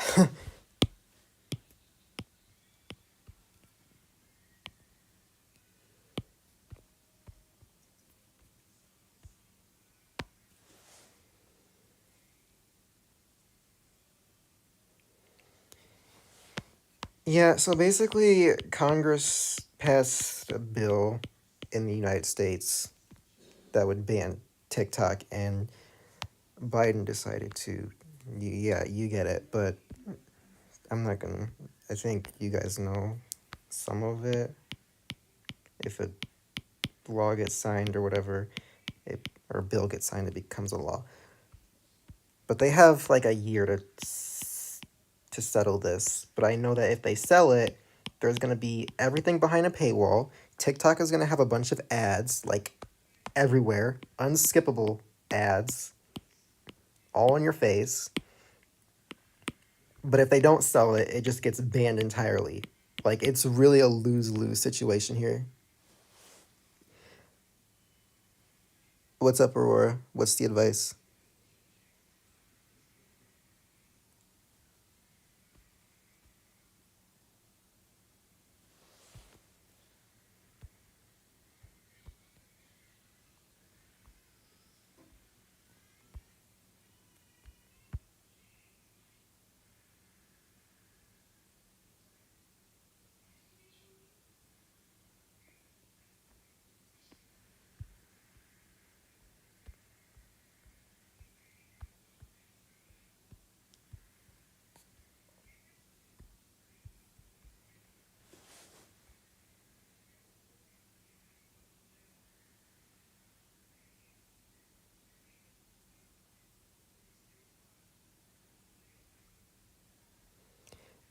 yeah, so basically Congress passed a bill in the United States that would ban TikTok, and Biden decided to, yeah, you get it, but I'm not gonna, I think you guys know some of it. If a law gets signed or whatever, or a bill gets signed, it becomes a law. But they have like a year to settle this. But I know that if they sell it, there's gonna be everything behind a paywall. TikTok is gonna have a bunch of ads, like everywhere, unskippable ads, all in your face. But if they don't sell it, it just gets banned entirely. Like, it's really a lose-lose situation here. What's up, Aurora? What's the advice?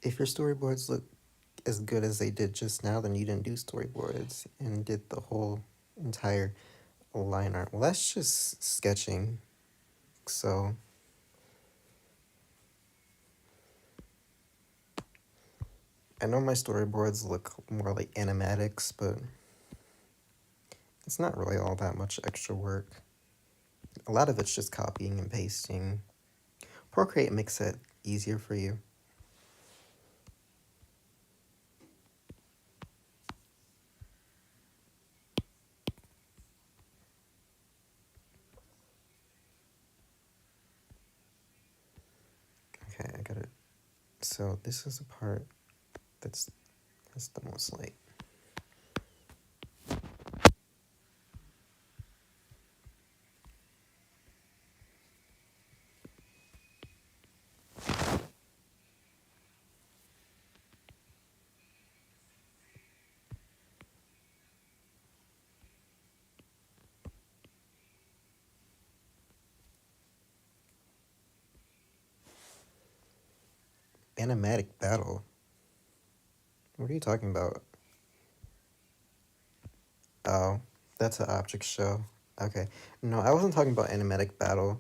If your storyboards look as good as they did just now, then you didn't do storyboards and did the whole entire line art. Well, that's just sketching. So I know my storyboards look more like animatics, but it's not really all that much extra work. A lot of it's just copying and pasting. Procreate makes it easier for you. Okay, I got it. So this is the part that's the most light. Animatic battle? What are you talking about? Oh, that's an object show. Okay. No, I wasn't talking about animatic battle.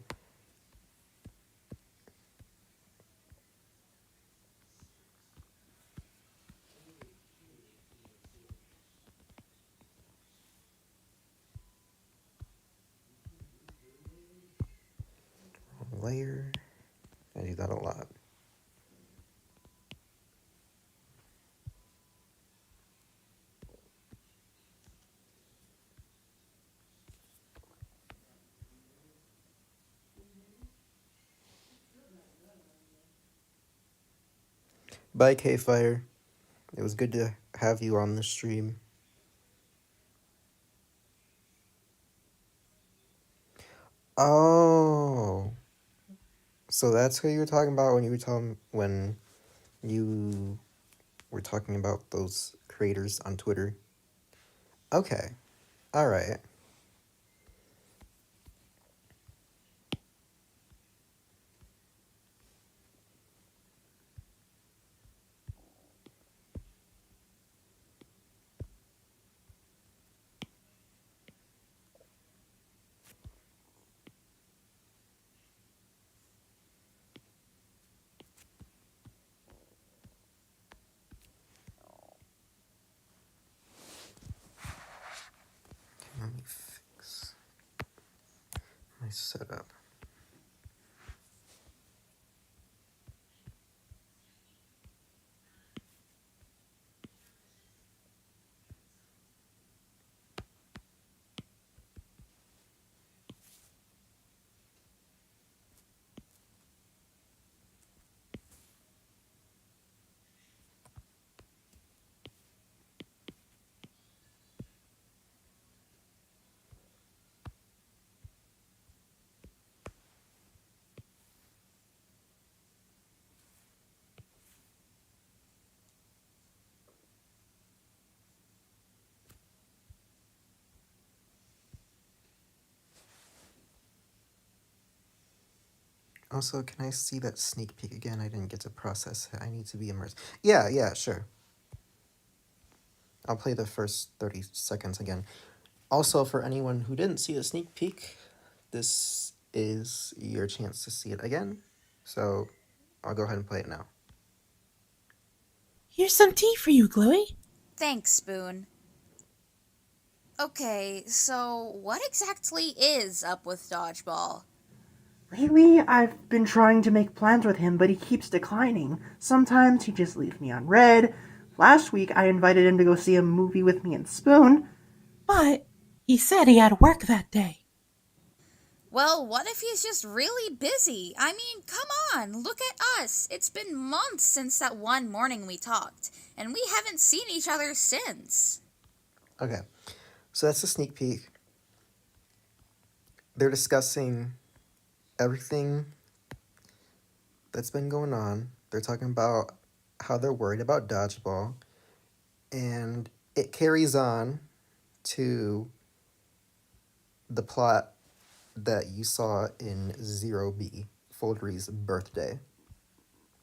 Layer. I do that a lot. Bye, K-Fire. It was good to have you on the stream. Oh. So that's who you were talking about when you were talking about those creators on Twitter. Okay. All right. Let me fix my setup. Also, can I see that sneak peek again? I didn't get to process it. I need to be immersed. Yeah, sure. I'll play the first 30 seconds again. Also, for anyone who didn't see the sneak peek, this is your chance to see it again. So I'll go ahead and play it now. Here's some tea for you, Gluey. Thanks, Spoon. Okay, so what exactly is up with Dodgeball? Lately, I've been trying to make plans with him, but he keeps declining. Sometimes he just leaves me on red. Last week, I invited him to go see a movie with me and Spoon. But he said he had work that day. Well, what if he's just really busy? I mean, come on, look at us. It's been months since that one morning we talked, and we haven't seen each other since. Okay, so that's a sneak peek. They're discussing everything that's been going on. They're talking about how they're worried about Dodgeball, and it carries on to the plot that you saw in 0B, Foldery's birthday.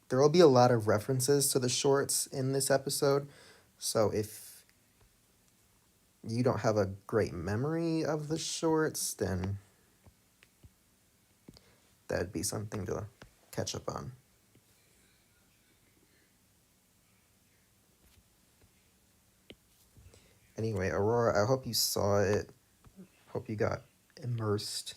There will be a lot of references to the shorts in this episode, so if you don't have a great memory of the shorts, then that'd be something to catch up on. Anyway, Aurora, I hope you saw it. Hope you got immersed.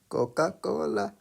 Coca-Cola.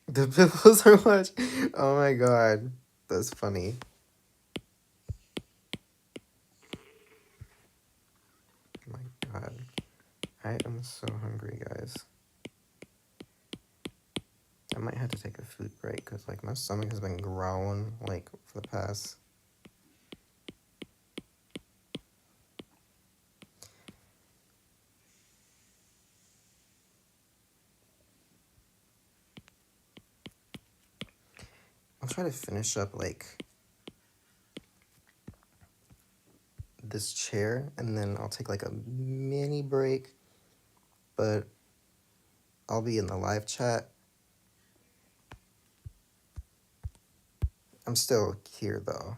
The pillows are much. Oh my god. That's funny. Oh my god. I am so hungry, guys. I might have to take a food break because like my stomach has been growling like for the past. I'll try to finish up like this chair and then I'll take like a mini break, but I'll be in the live chat. I'm still here though.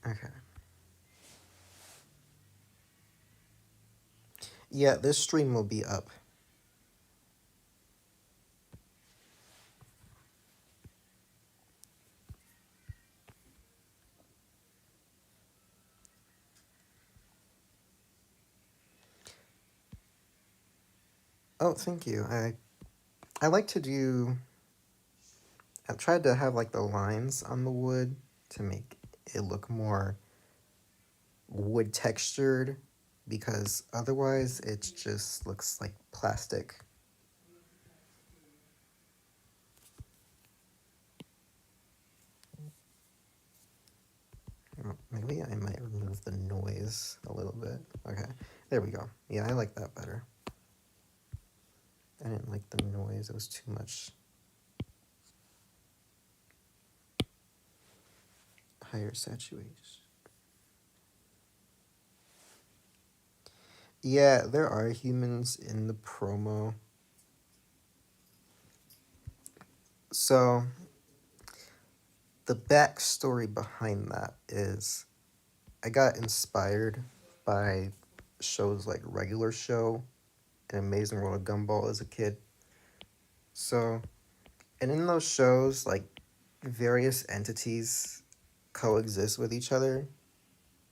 Okay. Yeah, this stream will be up. Oh, thank you. I like to do. I've tried to have like the lines on the wood to make it look more wood textured, because otherwise it just looks like plastic. Maybe I might remove the noise a little bit. Okay, there we go. Yeah, I like that better. I didn't like the noise, it was too much. Higher saturation. Yeah, there are humans in the promo. So, the backstory behind that is I got inspired by shows like Regular Show and Amazing World of Gumball as a kid. So, and in those shows, like, various entities coexist with each other.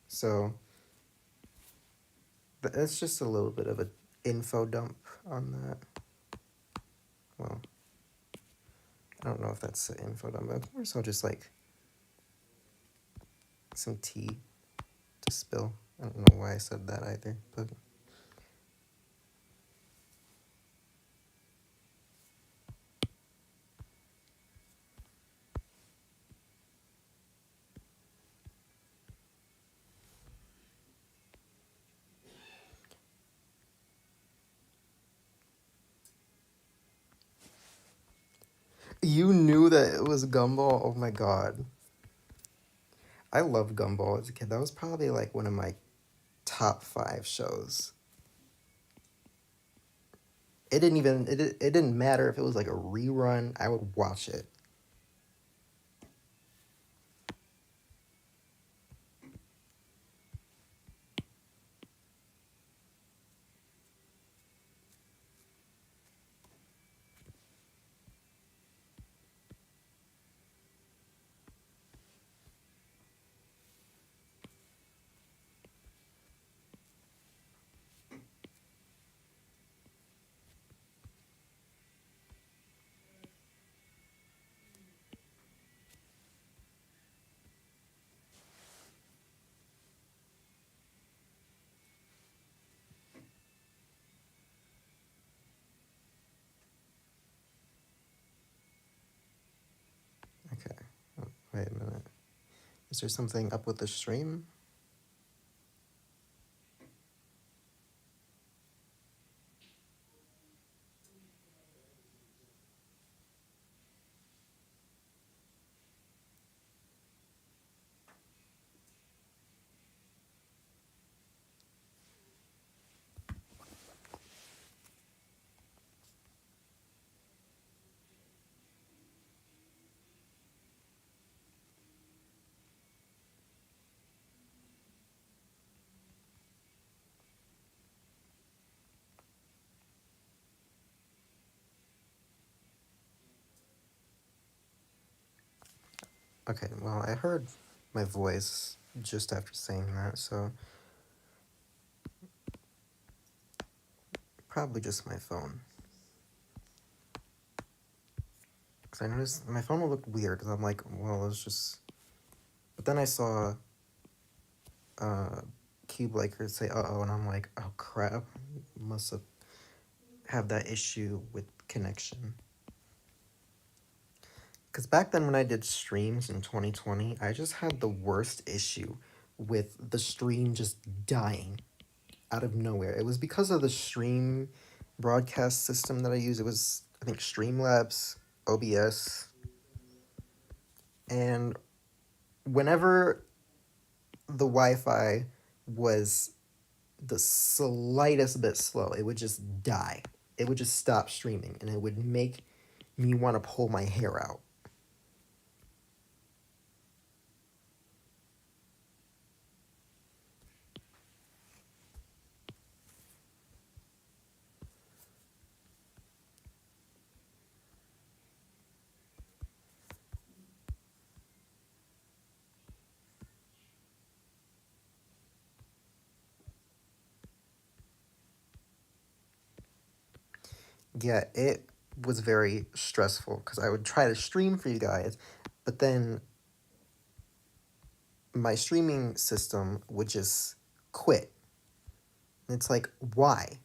So, but it's just a little bit of an info dump on that. Well, I don't know if that's an info dump, but of course I'll just like some tea to spill. I don't know why I said that either, but you knew that it was Gumball? Oh my god. I loved Gumball as a kid. That was probably like one of my top 5 shows. It didn't matter if it was like a rerun, I would watch it. Okay. Oh, wait a minute. Is there something up with the stream? Okay, well, I heard my voice just after saying that, so probably just my phone. Because I noticed my phone will look weird, because I'm like, well, it's just... But then I saw Cube Laker say, uh-oh, and I'm like, oh, crap. Must have that issue with connection. Because back then when I did streams in 2020, I just had the worst issue with the stream just dying out of nowhere. It was because of the stream broadcast system that I use. It was, I think, Streamlabs, OBS. And whenever the Wi-Fi was the slightest bit slow, it would just die. It would just stop streaming, and it would make me want to pull my hair out. Yeah, it was very stressful because I would try to stream for you guys, but then my streaming system would just quit. And it's like, why?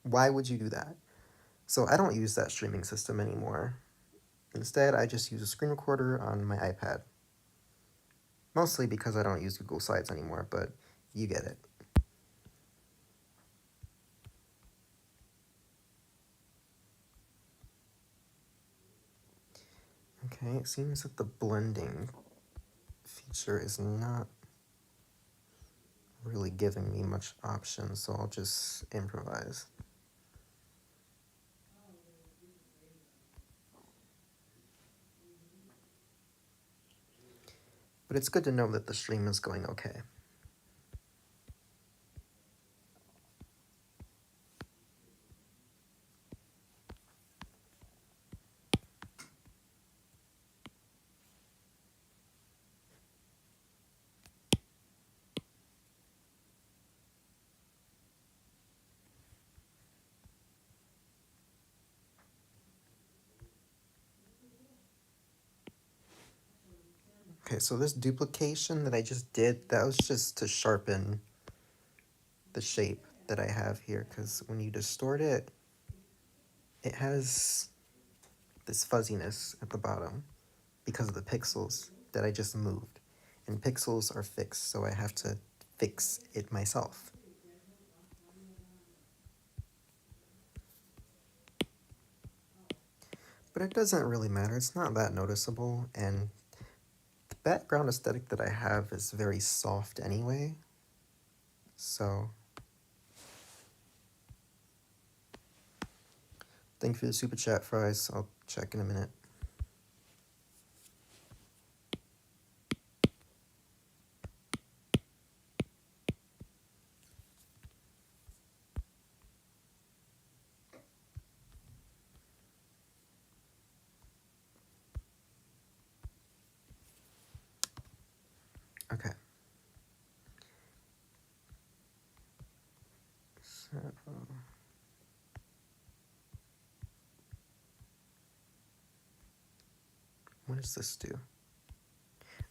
Why would you do that? So I don't use that streaming system anymore. Instead, I just use a screen recorder on my iPad. Mostly because I don't use Google Slides anymore, but you get it. Okay, it seems that the blending feature is not really giving me much options, so I'll just improvise. But it's good to know that the stream is going okay. Okay, so this duplication that I just did, that was just to sharpen the shape that I have here, because when you distort it, it has this fuzziness at the bottom because of the pixels that I just moved. And pixels are fixed, so I have to fix it myself. But it doesn't really matter, it's not that noticeable, and the background aesthetic that I have is very soft anyway, so thank you for the super chat, Fries. I'll check in a minute. Okay. So what does this do?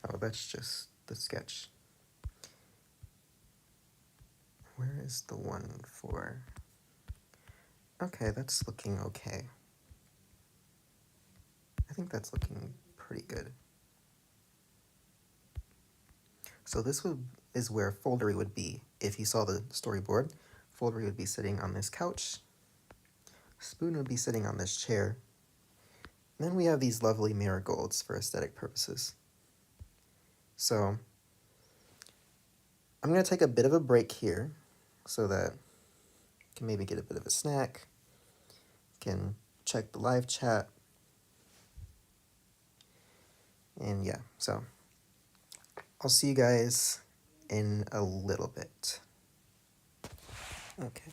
Oh, that's just the sketch. Where is the one for? Okay, that's looking okay. I think that's looking pretty good. So this is where Foldery would be. If you saw the storyboard, Foldery would be sitting on this couch. Spoon would be sitting on this chair. And then we have these lovely marigolds for aesthetic purposes. So I'm going to take a bit of a break here so that you can maybe get a bit of a snack, can check the live chat, and yeah, so I'll see you guys in a little bit. Okay.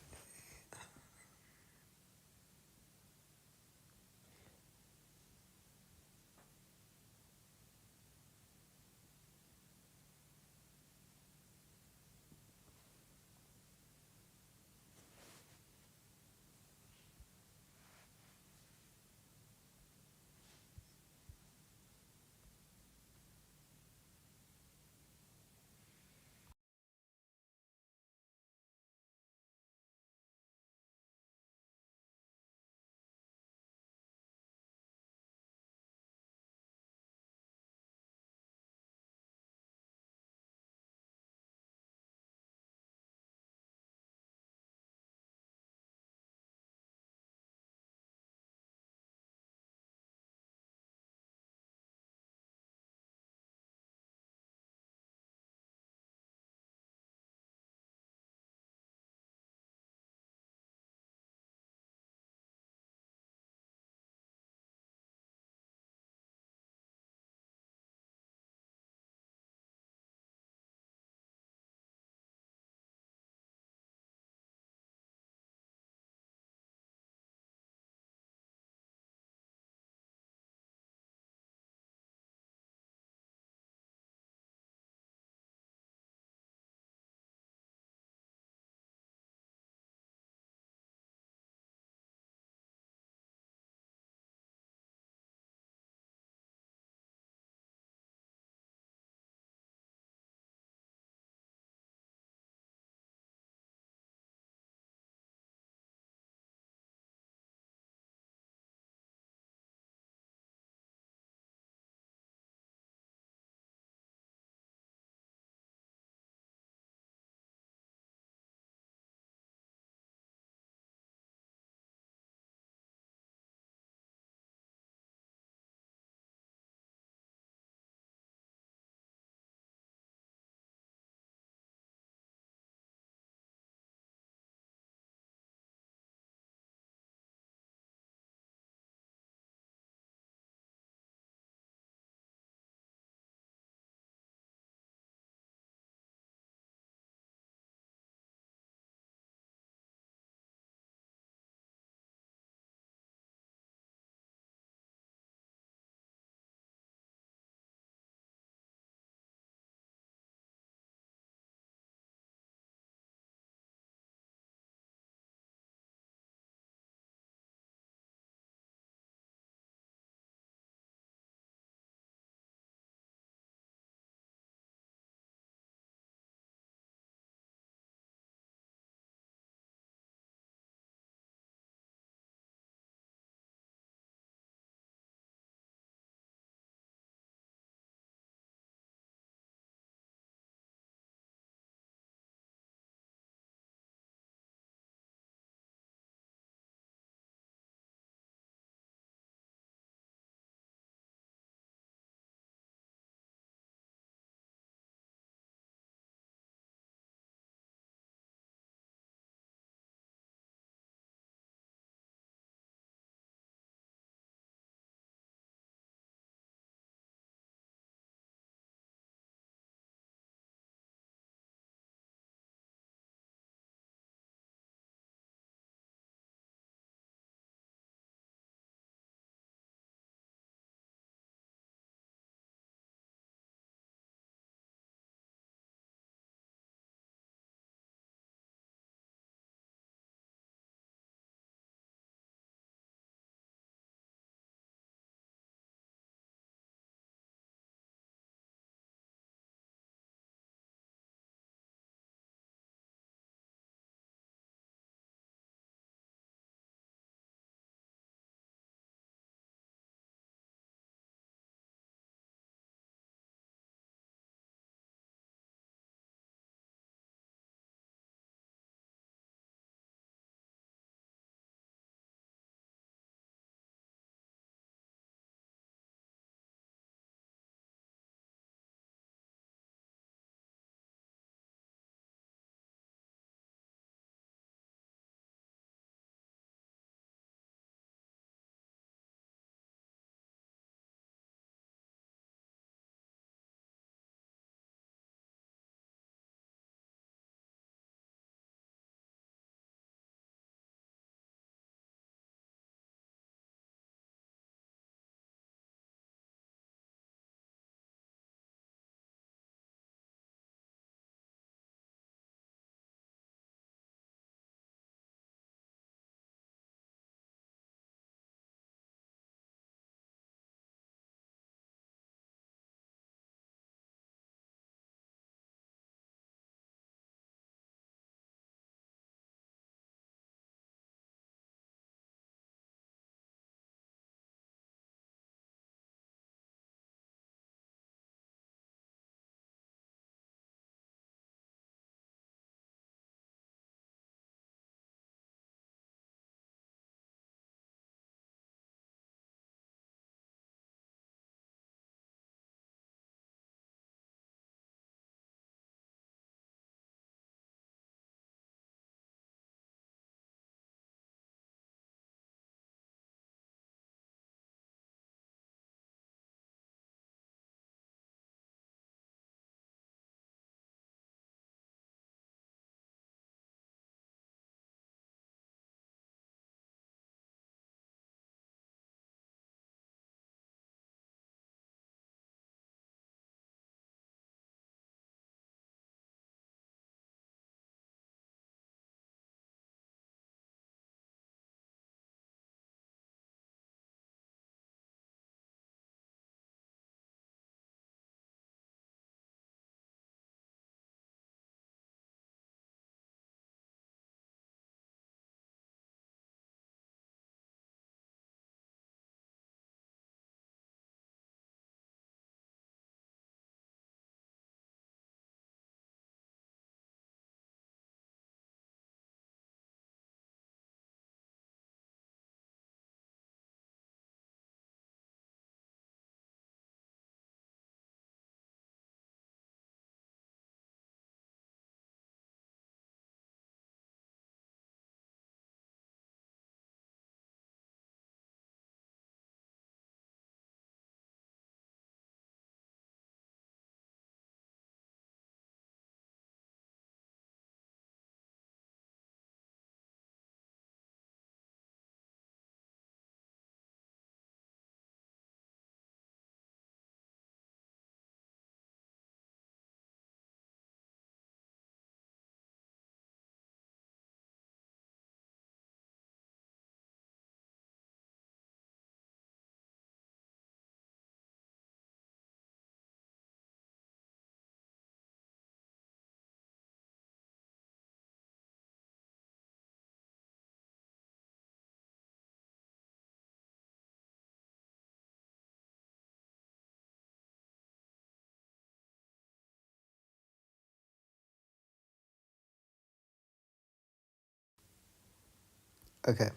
Okay,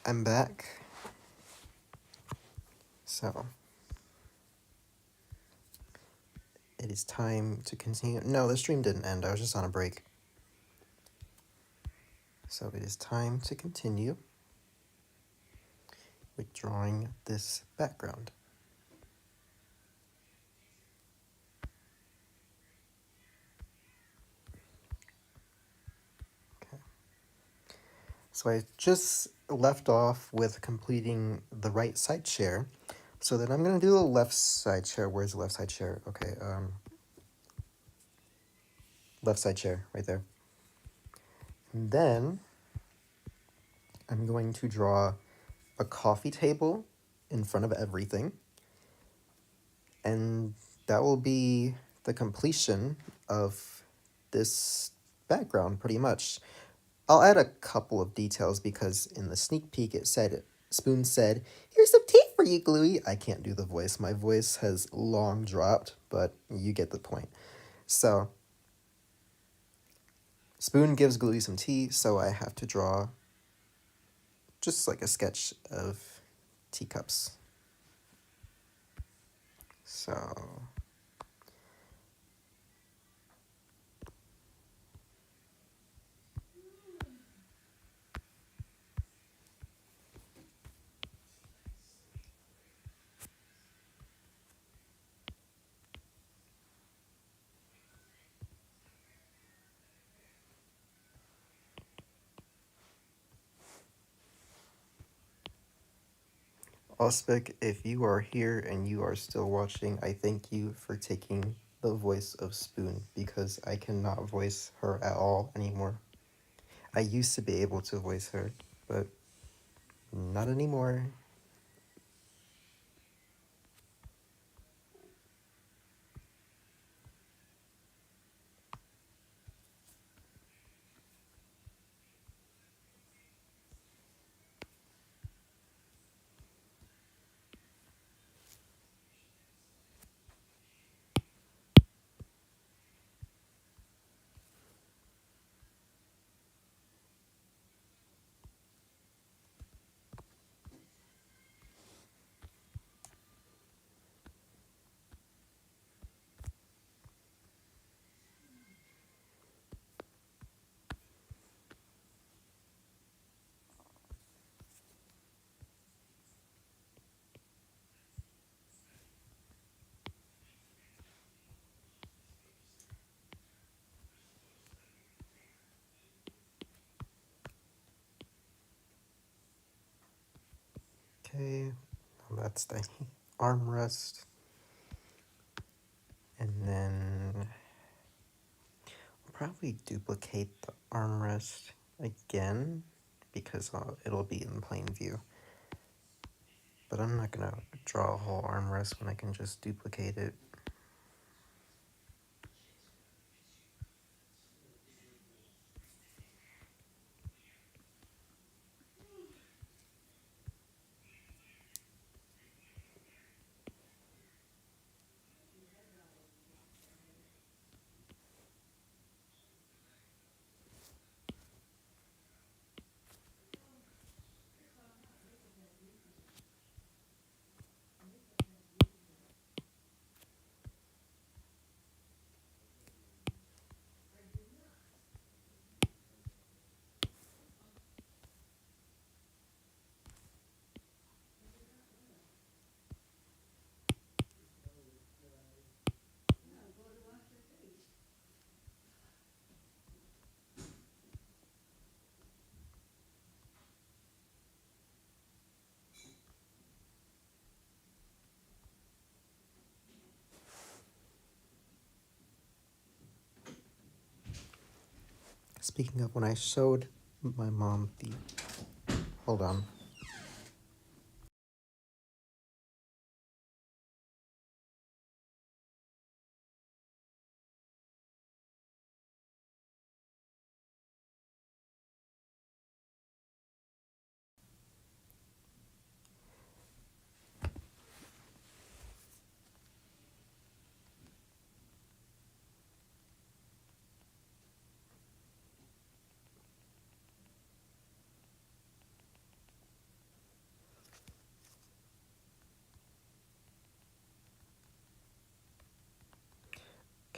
I'm back. So, it is time to continue. No, the stream didn't end. I was just on a break. So, it is time to continue with drawing this background. Okay. So, I just left off with completing the right side chair. So then I'm going to do the left side chair. Where's the left side chair? Okay, left side chair, right there. And then I'm going to draw a coffee table in front of everything. And that will be the completion of this background, pretty much. I'll add a couple of details because in the sneak peek it said, Spoon said, "Here's some tea for you, Gluey." I can't do the voice. My voice has long dropped, but you get the point. So, Spoon gives Gluey some tea, so I have to draw just like a sketch of teacups. So, Ospec, if you are here and you are still watching, I thank you for taking the voice of Spoon because I cannot voice her at all anymore. I used to be able to voice her, but not anymore. Okay, now that's the armrest. And then I'll probably duplicate the armrest again because it'll be in plain view. But I'm not gonna draw a whole armrest when I can just duplicate it. Speaking of, when I showed my mom the... Hold on.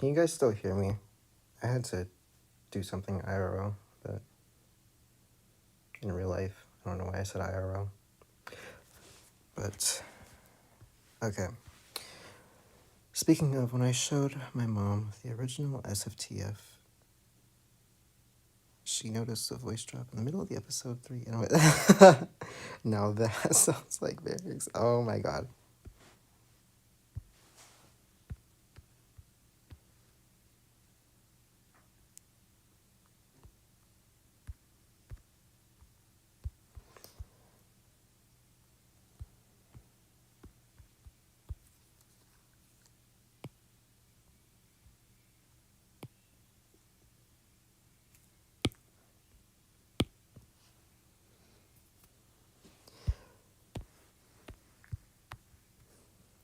can you guys still hear me? I had to do something IRL, but in real life, I don't know why I said IRL. But, okay. Speaking of, when I showed my mom the original SFTF, she noticed a voice drop in the middle of the episode 3, and went, now that sounds like Varys. Oh my god.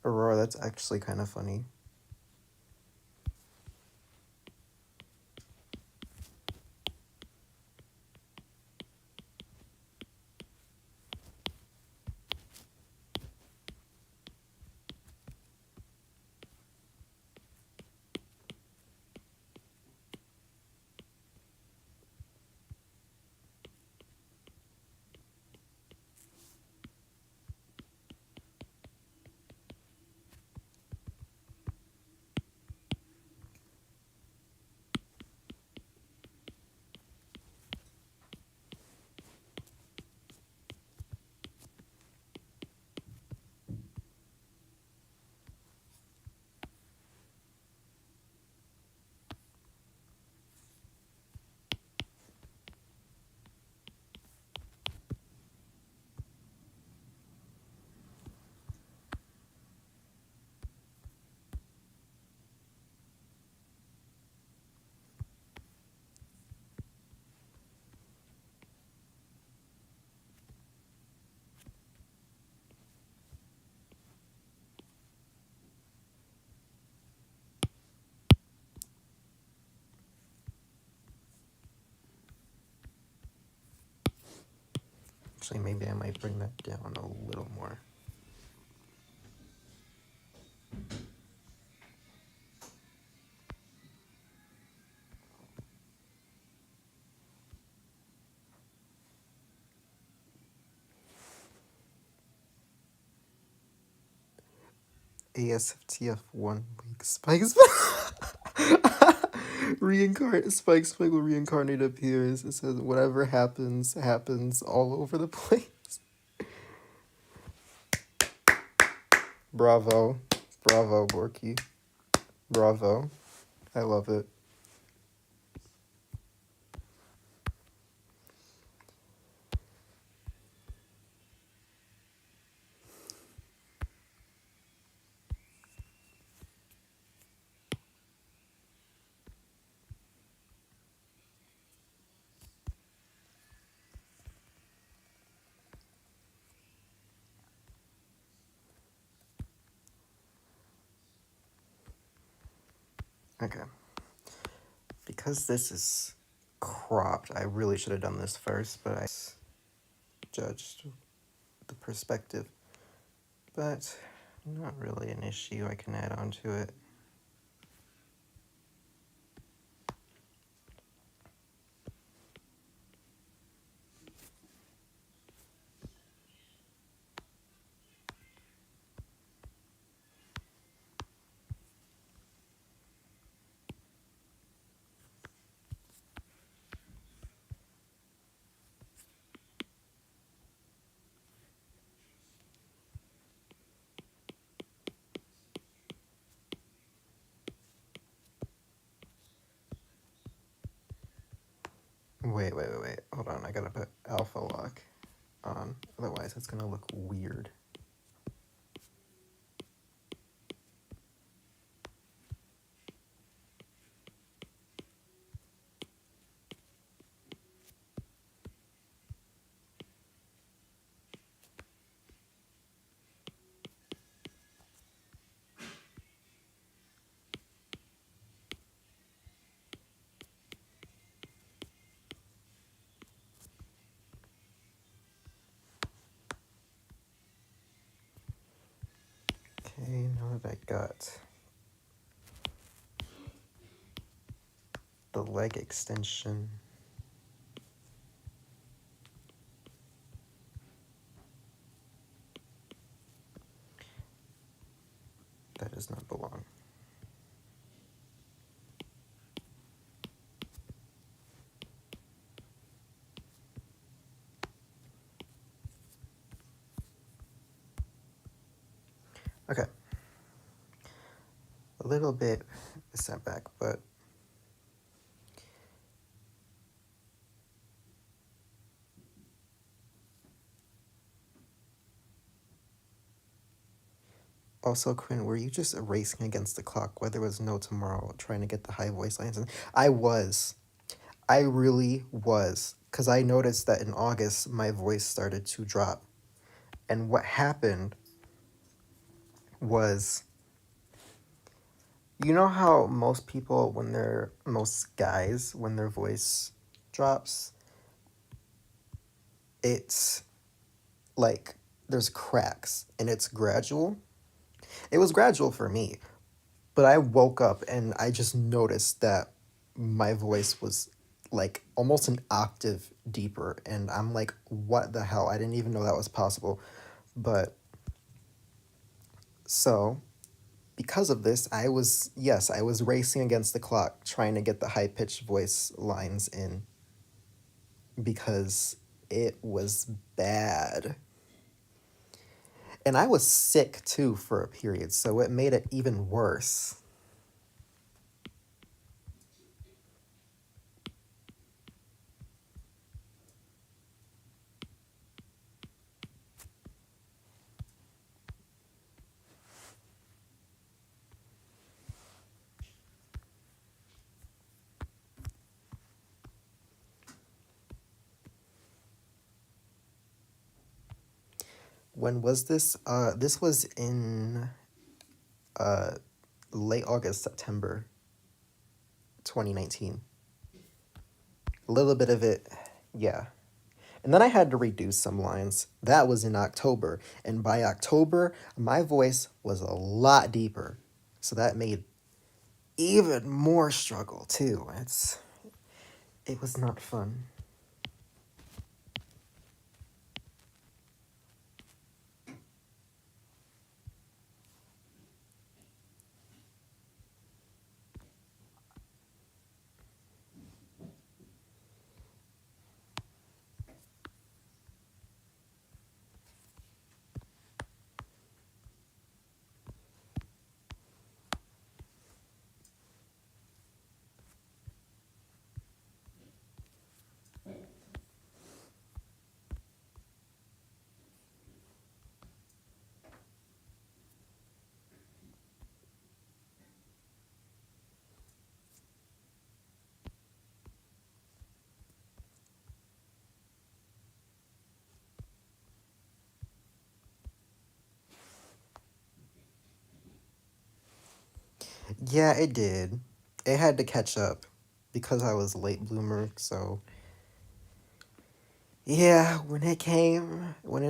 Aurora, that's actually kind of funny. Actually, maybe I might bring that down a little more. ASFTF 1 week. Spike's Spike will reincarnate appears. It says whatever happens, happens all over the place. Bravo. Bravo, Borky. Bravo. I love it. Okay. Because this is cropped, I really should have done this first, but I judged the perspective. But not really an issue. I can add on to it. Wait. Hold on, I gotta put alpha lock on. Otherwise, it's gonna look weird. Okay, now that I got the leg extension. That does not belong. Okay. A little bit sent back, but also, Quinn, were you just racing against the clock where there was no tomorrow trying to get the high voice lines in? I was. I really was. Because I noticed that in August, my voice started to drop. And what happened was, you know how most people, most guys, when their voice drops, it's like there's cracks and it's gradual. It was gradual for me, but I woke up and I just noticed that my voice was like almost an octave deeper, and I'm like, what the hell? I didn't even know that was possible. But so because of this, I was racing against the clock trying to get the high pitched voice lines in because it was bad. And I was sick too for a period, so it made it even worse. When was this? This was in uh, late August, September 2019. A little bit of it, yeah. And then I had to reduce some lines. That was in October. And by October, my voice was a lot deeper. So that made even more struggle too. It was not fun. Yeah, it did. It had to catch up because I was a late bloomer, so yeah, when it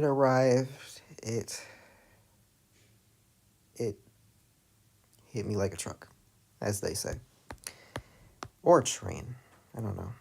arrived, it hit me like a truck, as they say. Or a train. I don't know.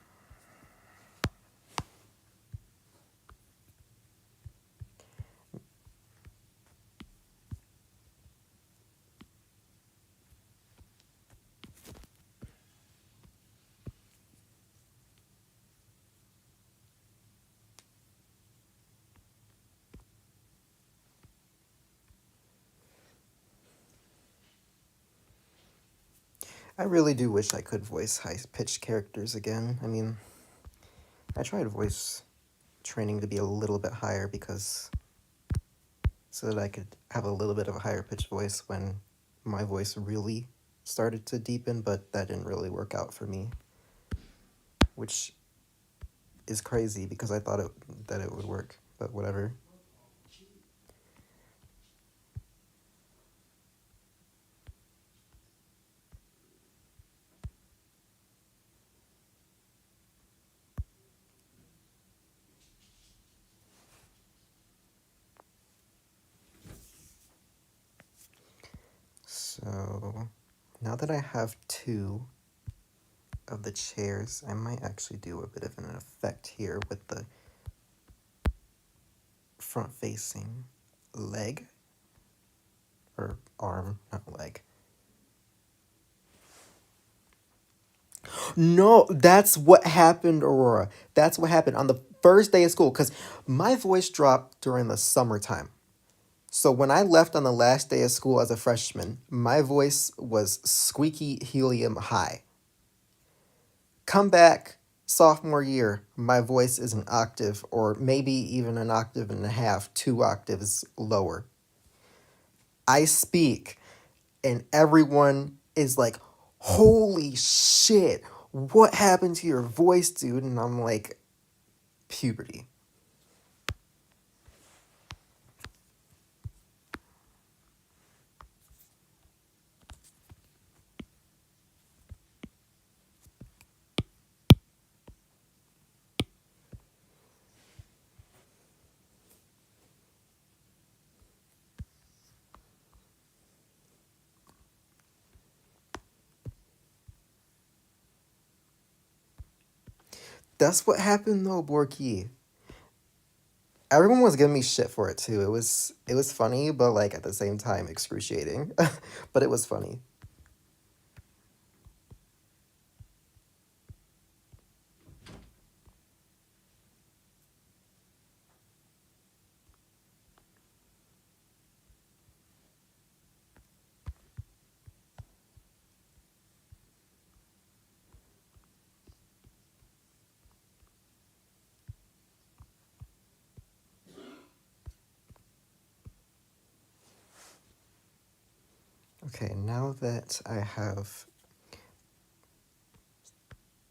I really do wish I could voice high-pitched characters again. I mean, I tried voice training to be a little bit higher because so that I could have a little bit of a higher pitched voice when my voice really started to deepen, but that didn't really work out for me, which is crazy because I thought that it would work, but whatever. So now that I have two, of the chairs. I might actually do a bit of an effect here with the front-facing leg. Or arm, not leg. No, that's what happened, Aurora. That's what happened on the first day of school, because my voice dropped during the summertime. So when I left on the last day of school as a freshman, my voice was squeaky helium high. Come back sophomore year, my voice is an octave, or maybe even an octave and a half, 2 octaves lower. I speak, and everyone is like, holy shit, what happened to your voice, dude? And I'm like, puberty. That's what happened though, Borky. Everyone was giving me shit for it too. It was funny, but like at the same time excruciating. But it was funny. Okay, now that I have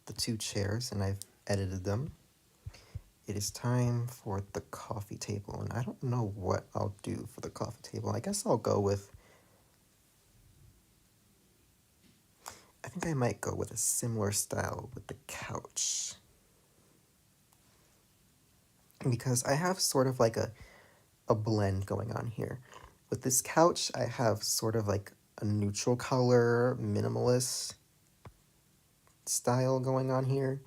the 2 chairs and I've edited them, it is time for the coffee table. And I don't know what I'll do for the coffee table. I guess I'll go with, I think I might go with a similar style with the couch. Because I have sort of like a blend going on here. With this couch, I have sort of like a neutral color, minimalist style going on here.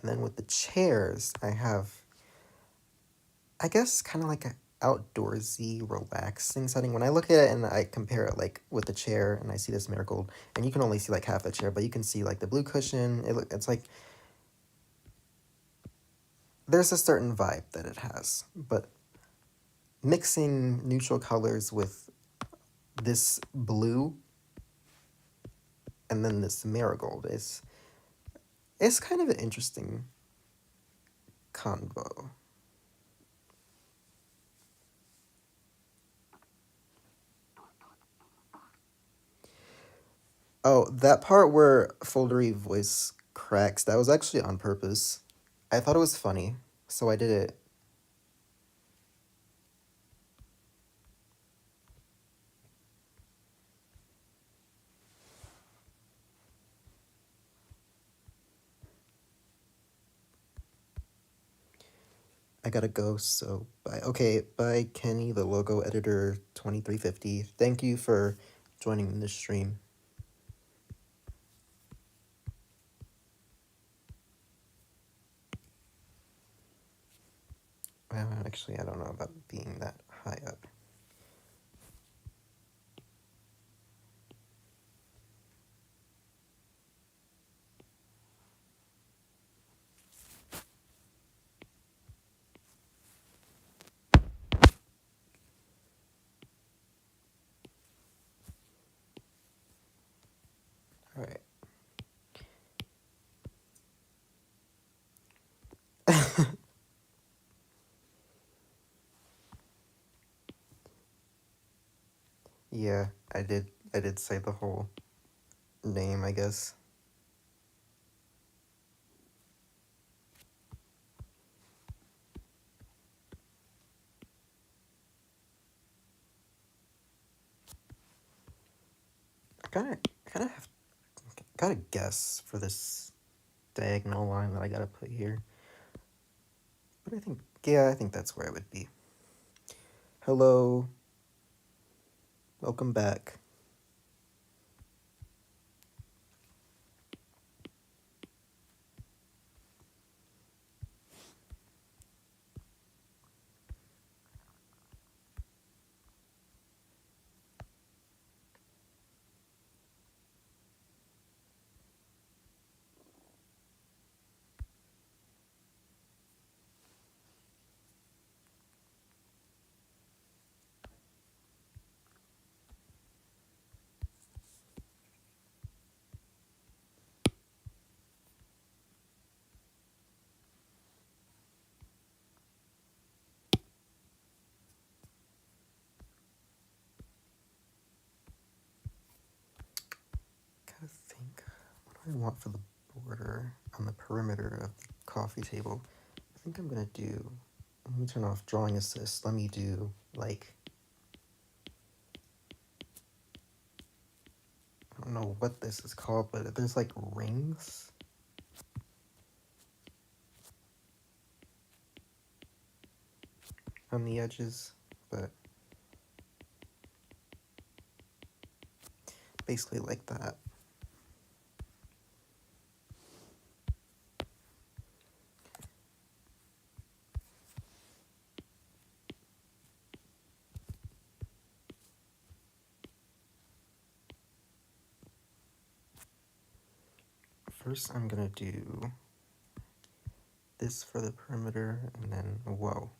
And then with the chairs, I have, I guess, kind of like an outdoorsy, relaxing setting. When I look at it and I compare it like with the chair and I see this marigold, and you can only see like half the chair, but you can see like the blue cushion. It's like, there's a certain vibe that it has. But mixing neutral colors with this blue and then this marigold is, it's kind of an interesting combo. Oh, that part where Foldery voice cracks, that was actually on purpose. I thought it was funny, so I did it. I gotta go, so bye. Okay, bye, Kenny, the logo editor 2350. Thank you for joining the stream. Well, actually, I don't know about being that high up. All right. Yeah, I did say the whole name, I guess. I kind of have got a guess for this diagonal line that I gotta put here. But I think that's where it would be. Hello. Welcome back. do I want for the border on the perimeter of the coffee table? I think I'm gonna do, let me turn off drawing assist. Let me do like, I don't know what this is called, but there's like rings on the edges, but basically like that. First, I'm gonna do this for the perimeter, and then, whoa.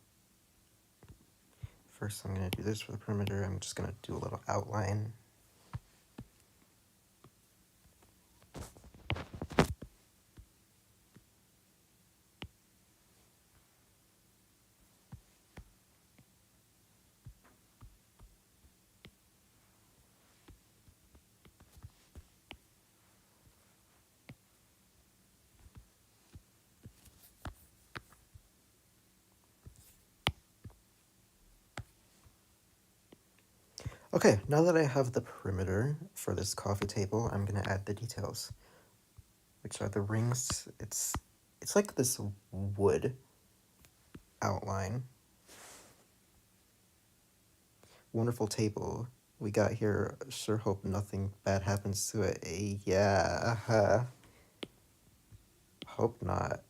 First, I'm gonna do this for the perimeter. I'm just gonna do a little outline. Okay, now that I have the perimeter for this coffee table, I'm gonna add the details, which are the rings. It's like this wood outline. Wonderful table we got here. Sure hope nothing bad happens to it. Yeah. Hope not.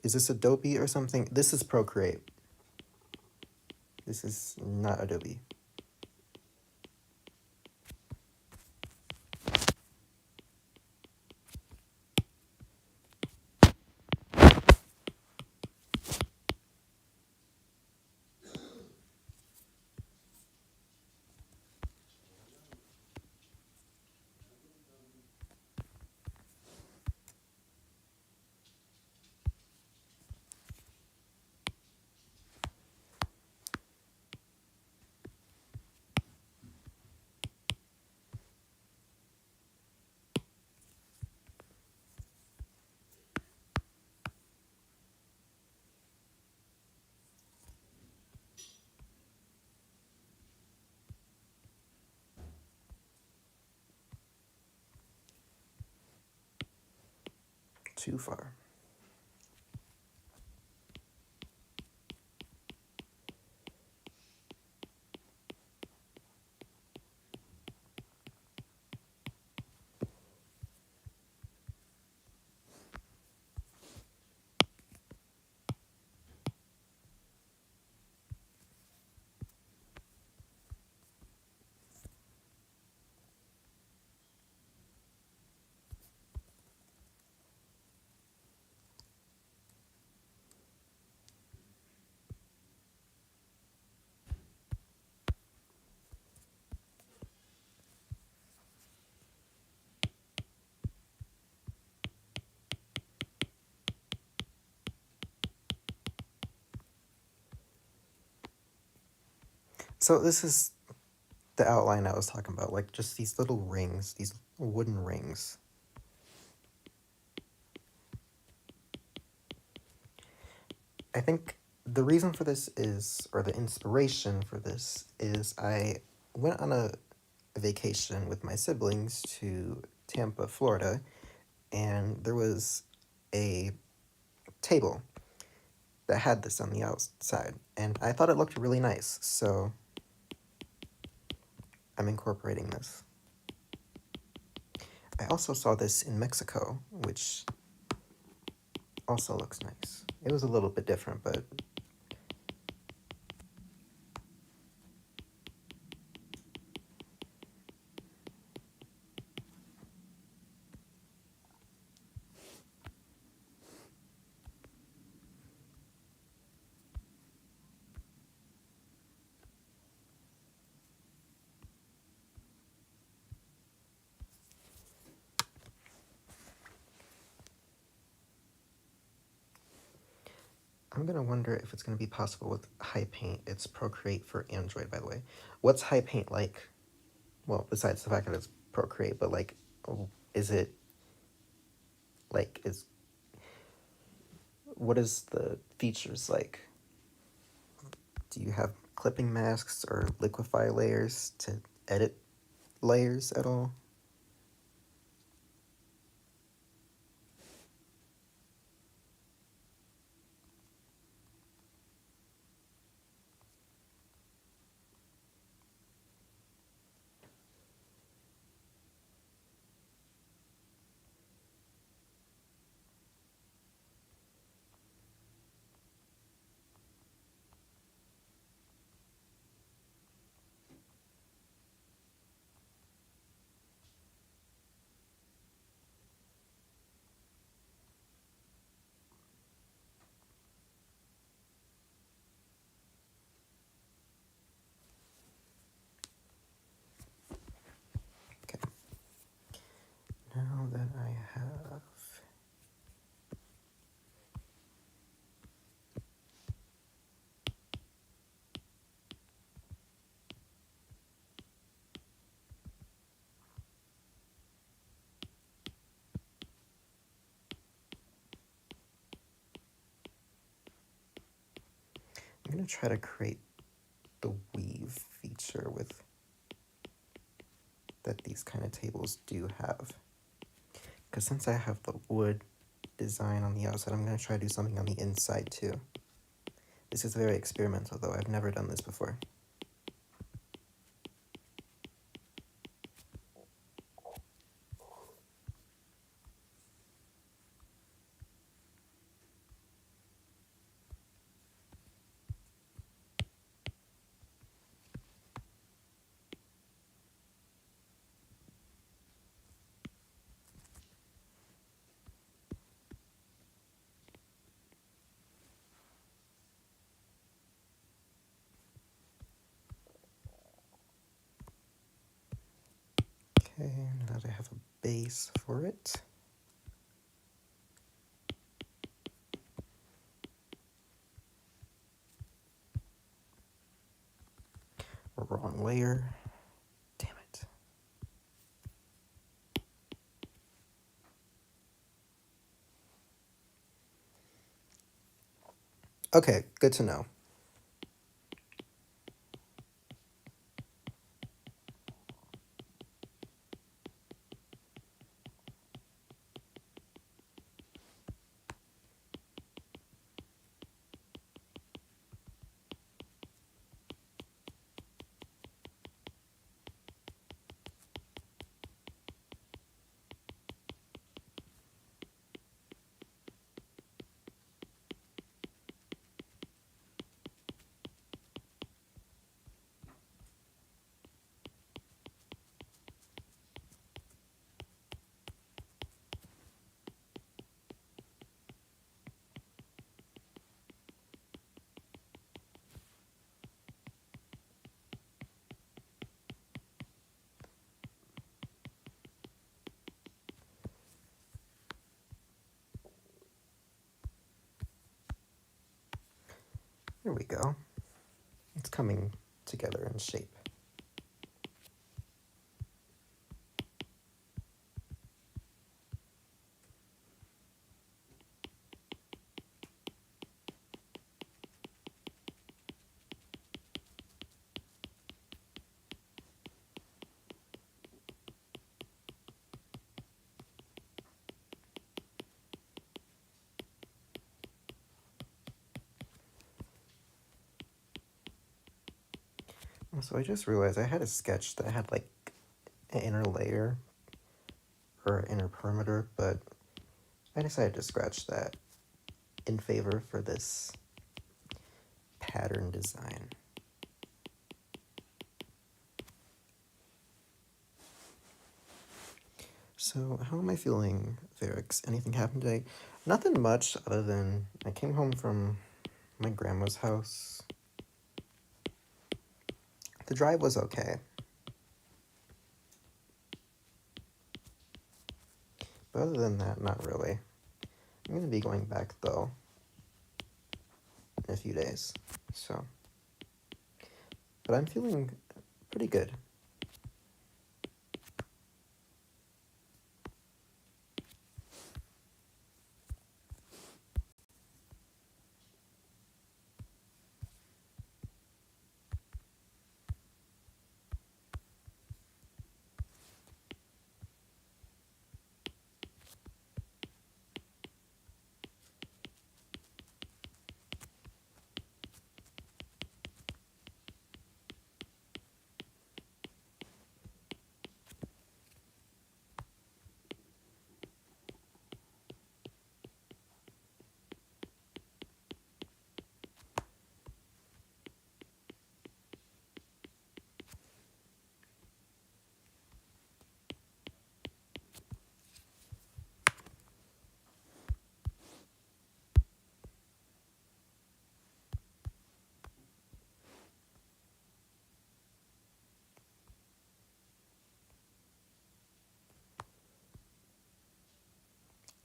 Is this Adobe or something? This is Procreate. This is not Adobe. Too far. So this is the outline I was talking about, like just these little rings, these wooden rings. I think the reason for this is, or the inspiration for this is, I went on a vacation with my siblings to Tampa, Florida, and there was a table that had this on the outside, and I thought it looked really nice, so I'm incorporating this. I also saw this in Mexico, which also looks nice. It was a little bit different, but I'm gonna wonder if it's gonna be possible with High Paint. It's Procreate for Android, by the way. What's High Paint like? Well, besides the fact that it's Procreate, but like, is it like is what is the features like? Do you have clipping masks or liquify layers to edit layers at all? Okay. Now that I have I'm gonna try to create the weave feature with that these kind of tables do have. Because since I have the wood design on the outside, I'm gonna try to do something on the inside too. This is very experimental though, I've never done this before. Okay, now that I have a base for it. Wrong layer. Damn it. Okay, good to know. There we go. It's coming together in shape. So I just realized I had a sketch that had like an inner layer or inner perimeter, but I decided to scratch that in favor for this pattern design. So how am I feeling, Varix? Anything happened today? Nothing much other than I came home from my grandma's house. The drive was okay. But other than that, not really. I'm going to be going back though. in a few days. So, but I'm feeling pretty good.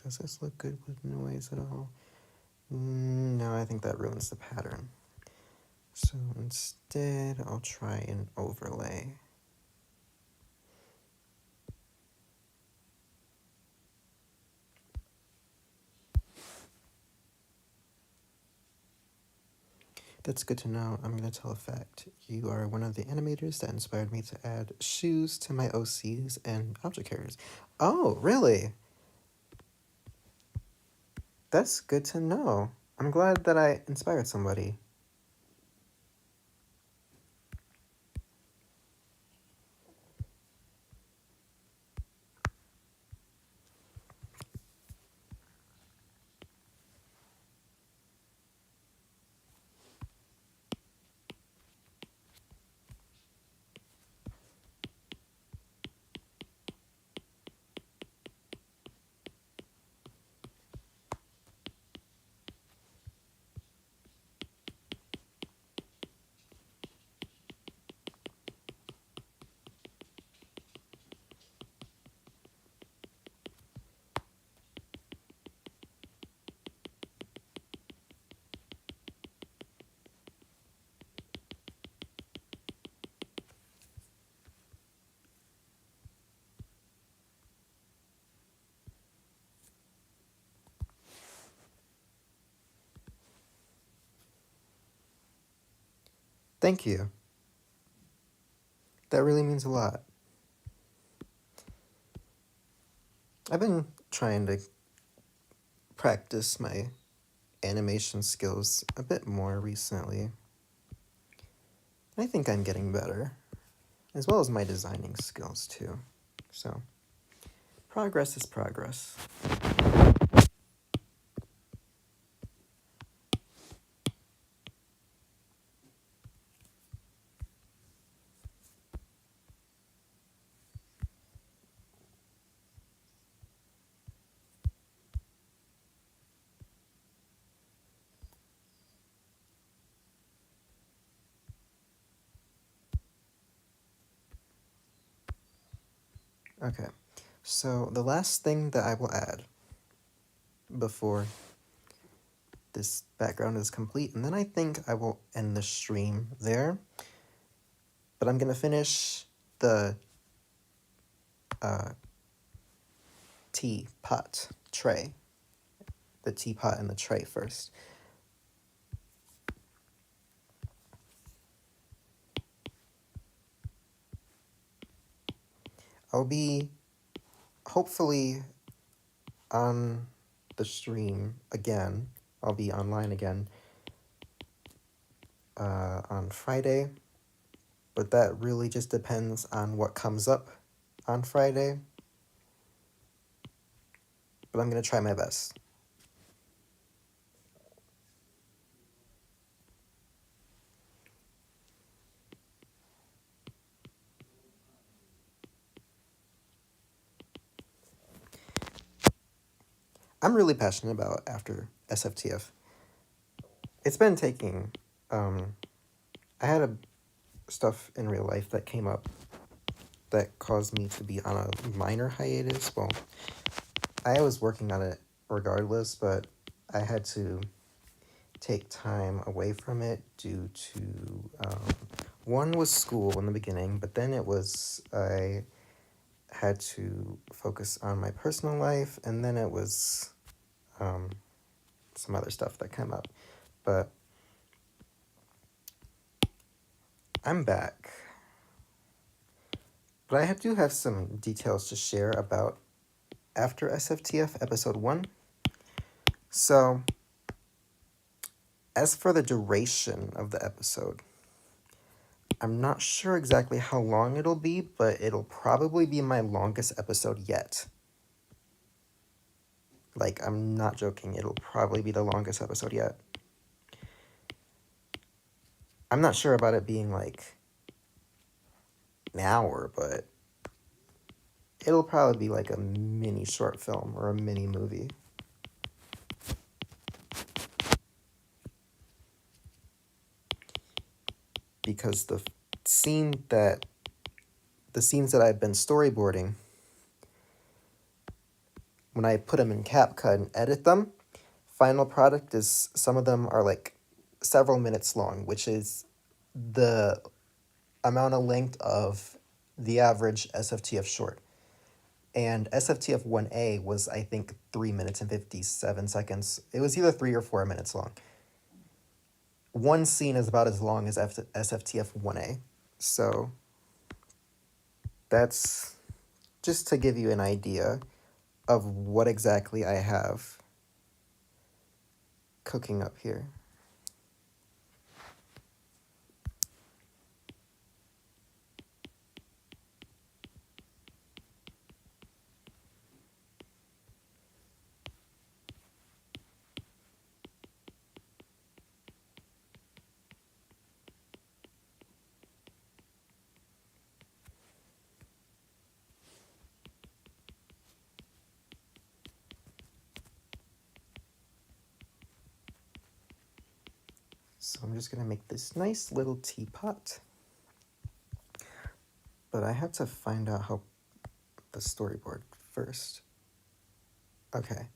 Does this look good with noise at all? No, I think that ruins the pattern. So instead, I'll try an overlay. That's good to know. I'm going to tell a fact. You are one of the animators that inspired me to add shoes to my OCs and object characters. Oh, really? That's good to know. I'm glad that I inspired somebody. Thank you. That really means a lot. I've been trying to practice my animation skills a bit more recently. I think I'm getting better, as well as my designing skills too. So, progress is progress. Okay, so the last thing that I will add before this background is complete, and then I think I will end the stream there. But I'm gonna finish the teapot tray, the teapot and the tray first. I'll be hopefully on the stream again. I'll be online again on Friday, but that really just depends on what comes up on Friday. But I'm gonna try my best. I'm really passionate about After SFTF. It's been taking, I had stuff in real life that came up that caused me to be on a minor hiatus. Well, I was working on it regardless, but I had to take time away from it due to one was school in the beginning, but then it was I had to focus on my personal life, and then it was some other stuff that came up. But I'm back. But I do have some details to share about After SFTF episode 1. So, as for the duration of the episode, I'm not sure exactly how long it'll be, but it'll probably be my longest episode yet. Like, I'm not joking, it'll probably be the longest episode yet. I'm not sure about it being like an hour, but it'll probably be like a mini short film or a mini movie. Because the scenes that I've been storyboarding, when I put them in CapCut and edit them, final product is, some of them are like several minutes long, which is the amount of length of the average SFTF short. And SFTF 1A was, I think, 3 minutes and 57 seconds. It was either 3 or 4 minutes long. One scene is about as long as SFTF 1A. So that's just to give you an idea of what exactly I have cooking up here. So I'm just gonna make this nice little teapot. But I have to find out how the storyboard first. Okay,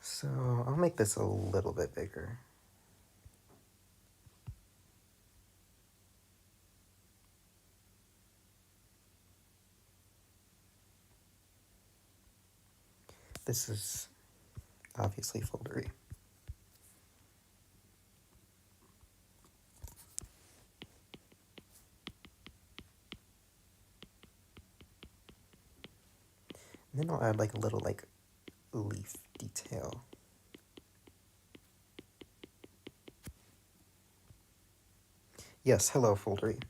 so I'll make this a little bit bigger. This is obviously foldery. And then I'll add like a little like leaf detail. Yes, hello foldery.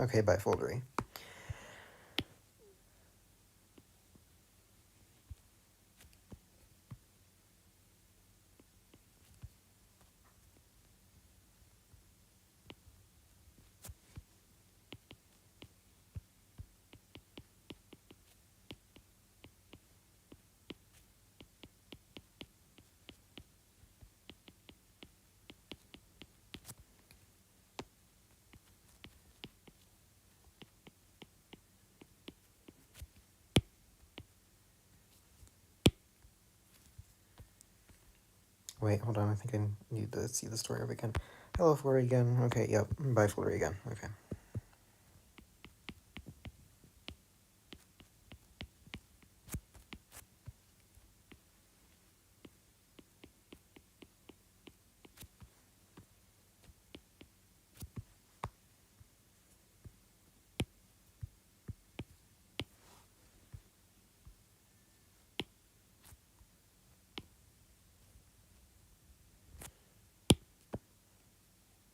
Okay, bye foldery. Wait, hold on, I think I need to see the story over again. Hello, Flurry again. Okay, yep, bye, Flurry again. Okay.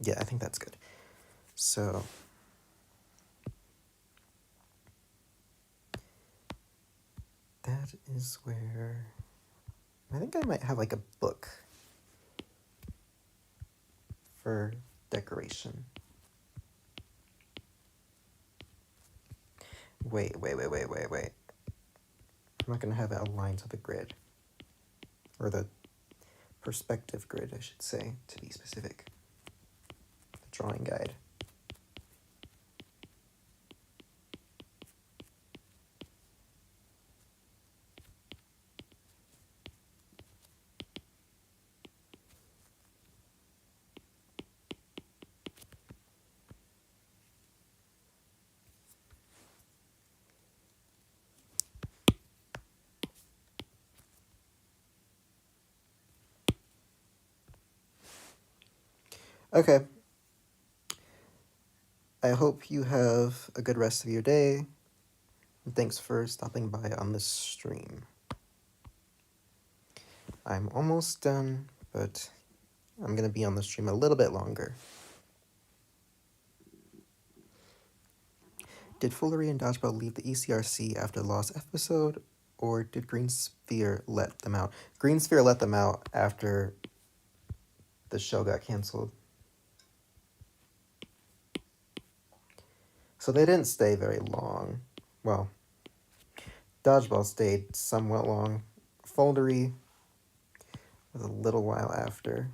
Yeah, I think that's good. So, that is where, I think I might have like a book for decoration. Wait. I'm not gonna have it aligned to the grid. Or the perspective grid, I should say, to be specific. The drawing guide. Okay. I hope you have a good rest of your day. And thanks for stopping by on this stream. I'm almost done, but I'm going to be on the stream a little bit longer. Did Foolery and Dodgeball leave the ECRC after the last episode, or did Green Sphere let them out? Green Sphere let them out after the show got canceled. So they didn't stay very long. Well, Dodgeball stayed somewhat long. Foldery was a little while after.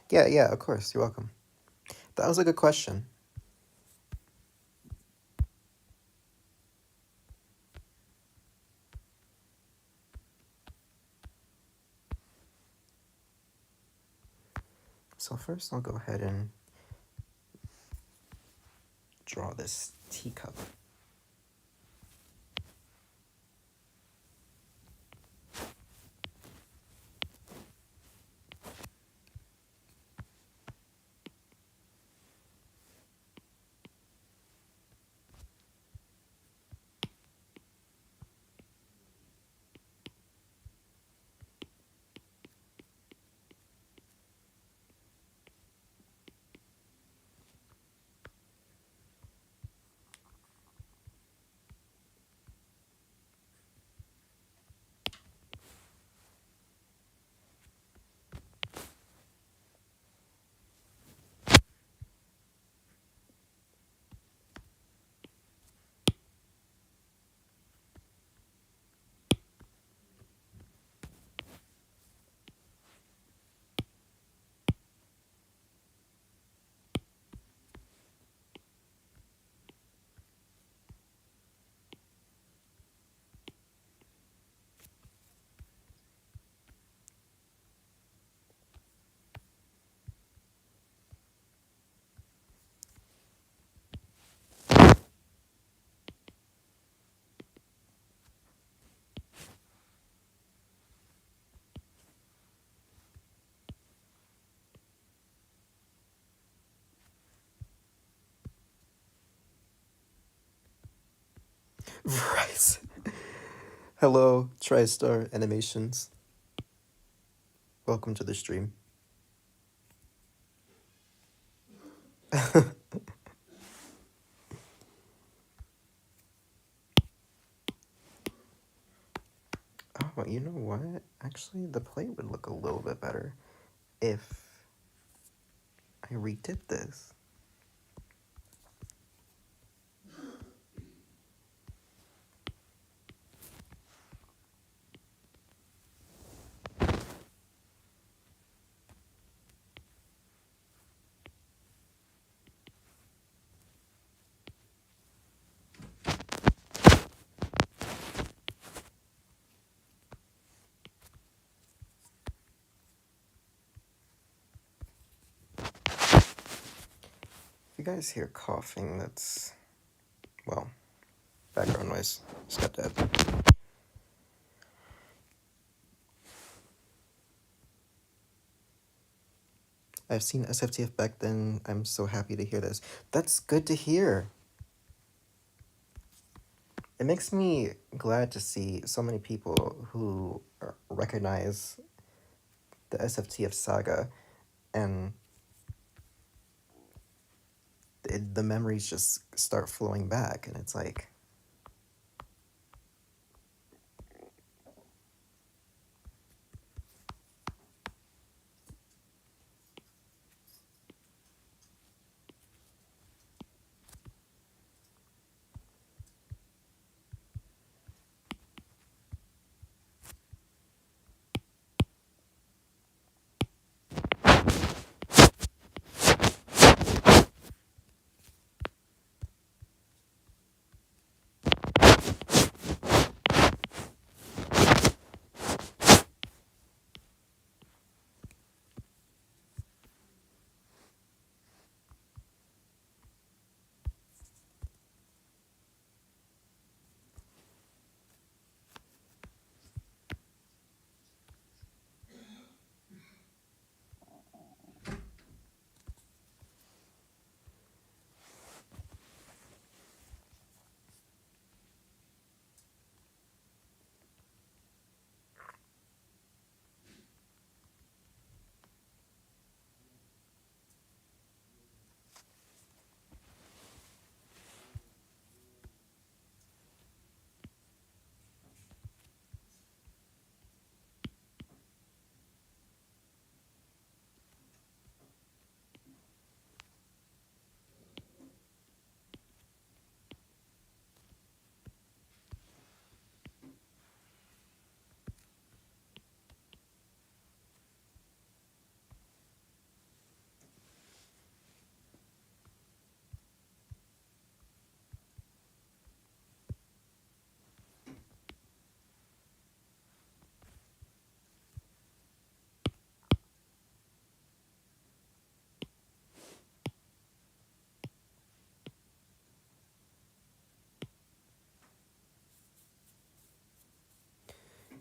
Yeah, of course. You're welcome. That was a good question. So first I'll go ahead and draw this teacup. Right. Hello, TriStar Animations. Welcome to the stream. Oh, you know what? Actually, the plate would look a little bit better if I redid this. If you guys hear coughing, that's, well, background noise. Stepdad. I've seen SFTF back then. I'm so happy to hear this. That's good to hear. It makes me glad to see so many people who recognize the SFTF saga and the memories just start flowing back, and it's like,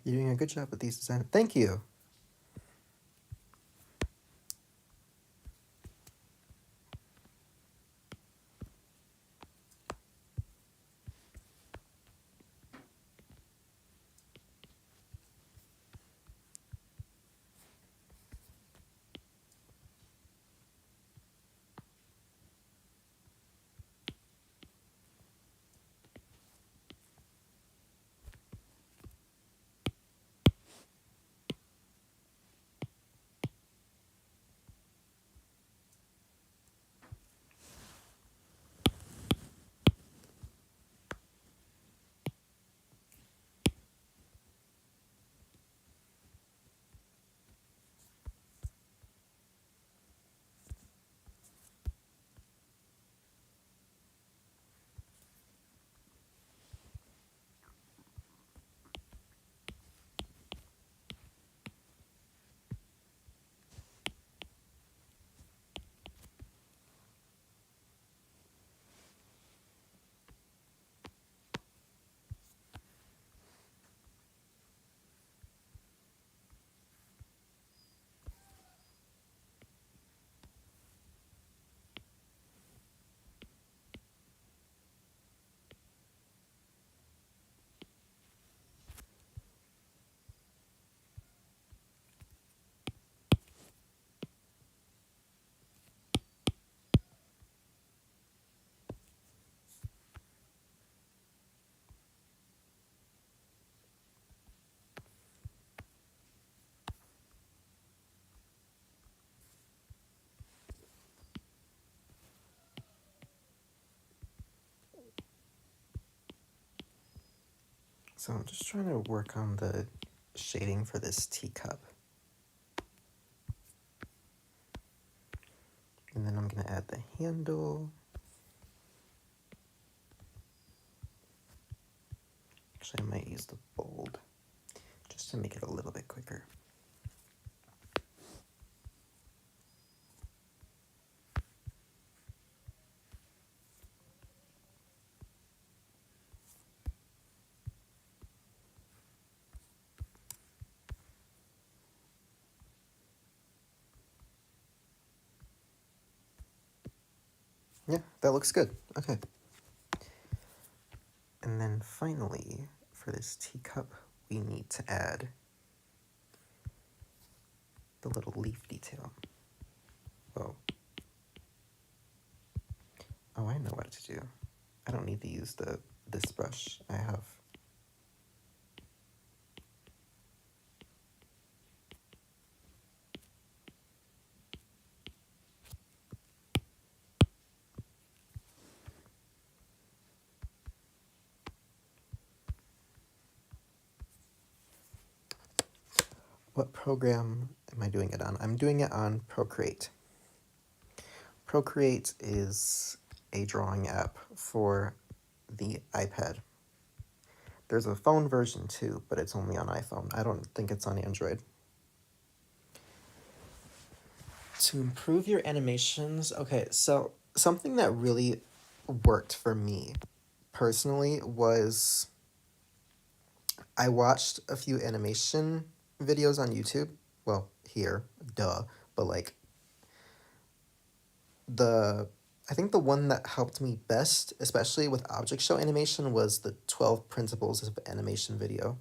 you're doing a good job with these designs. Thank you. So I'm just trying to work on the shading for this teacup. And then I'm going to add the handle. Actually, I might use the bold just to make it a little bit quicker. Yeah, that looks good. Okay. And then finally, for this teacup, we need to add the little leaf detail. Oh. Oh, I what to do. I don't need to use this brush I have. What program am I doing it on? I'm doing it on Procreate. Procreate is a drawing app for the iPad. There's a phone version too, but it's only on iPhone. I don't think it's on Android. To improve your animations, okay, so something that really worked for me personally was I watched a few animation videos on YouTube. Well, here, duh, but like I think the one that helped me best, especially with object show animation, was the 12 Principles of Animation video.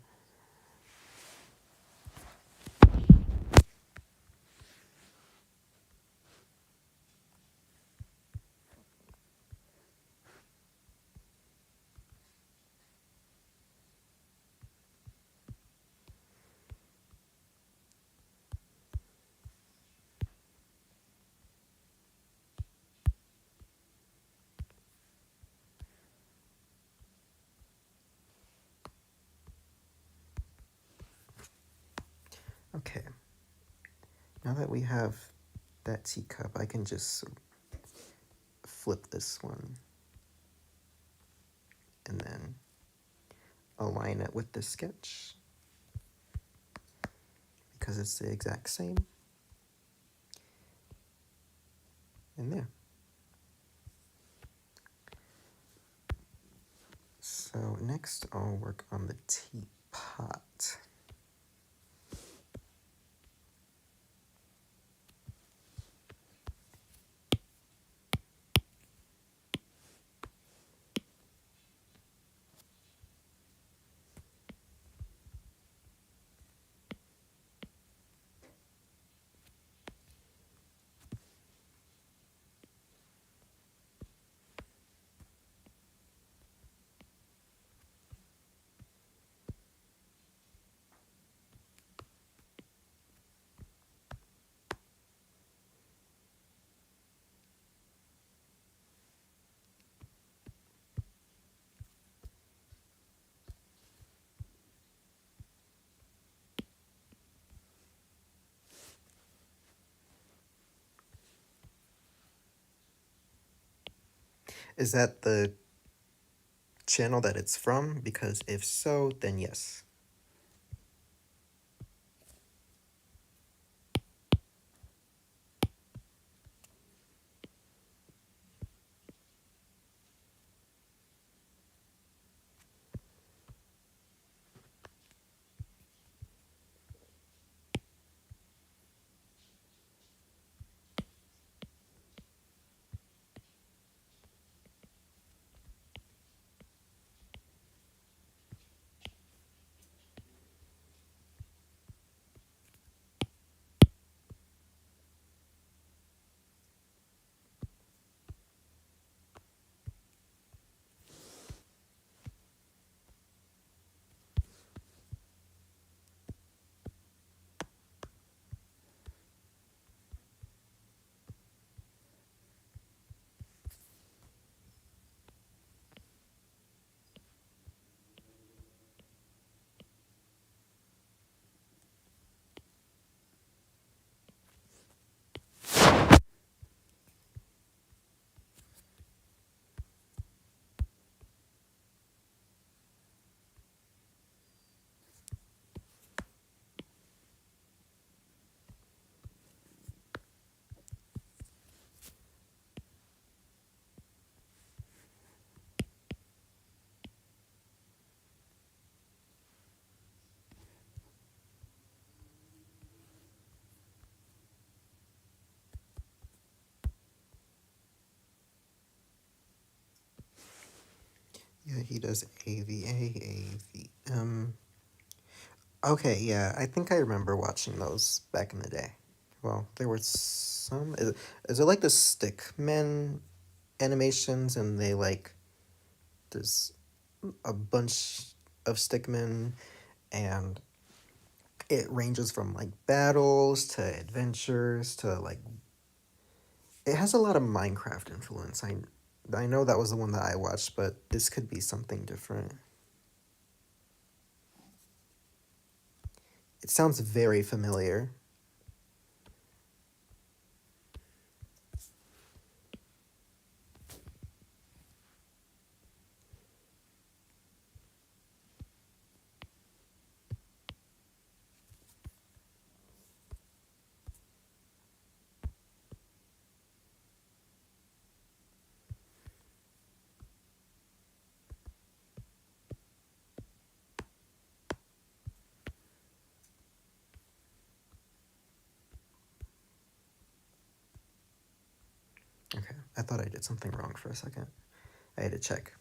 Okay, now that we have that teacup, I can just flip this one and then align it with the sketch because it's the exact same. And there. So next I'll work on the teapot. Is that the channel that it's from? Because if so, then yes. Yeah, he does AVA, AVM. Okay, yeah, I think I remember watching those back in the day. Well, there were some. Is it like the Stickman animations, and they like there's a bunch of stickmen, and it ranges from like battles to adventures to like it has a lot of Minecraft influence. I know that was the one that I watched, but this could be something different. It sounds very familiar. Okay, I thought I did something wrong for a second. I had to check.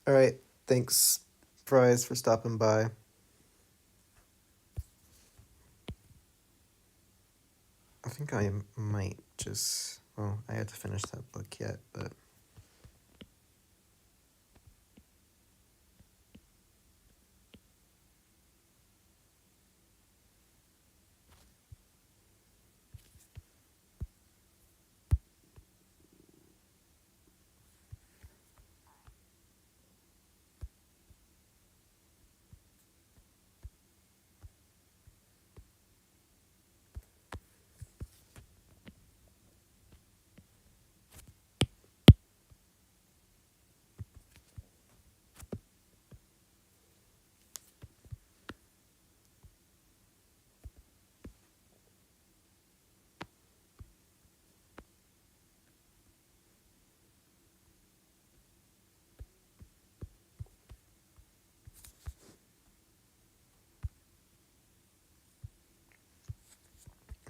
All right, thanks, Fries, for stopping by. I think I might just. Well, I had to finish that book yet, but.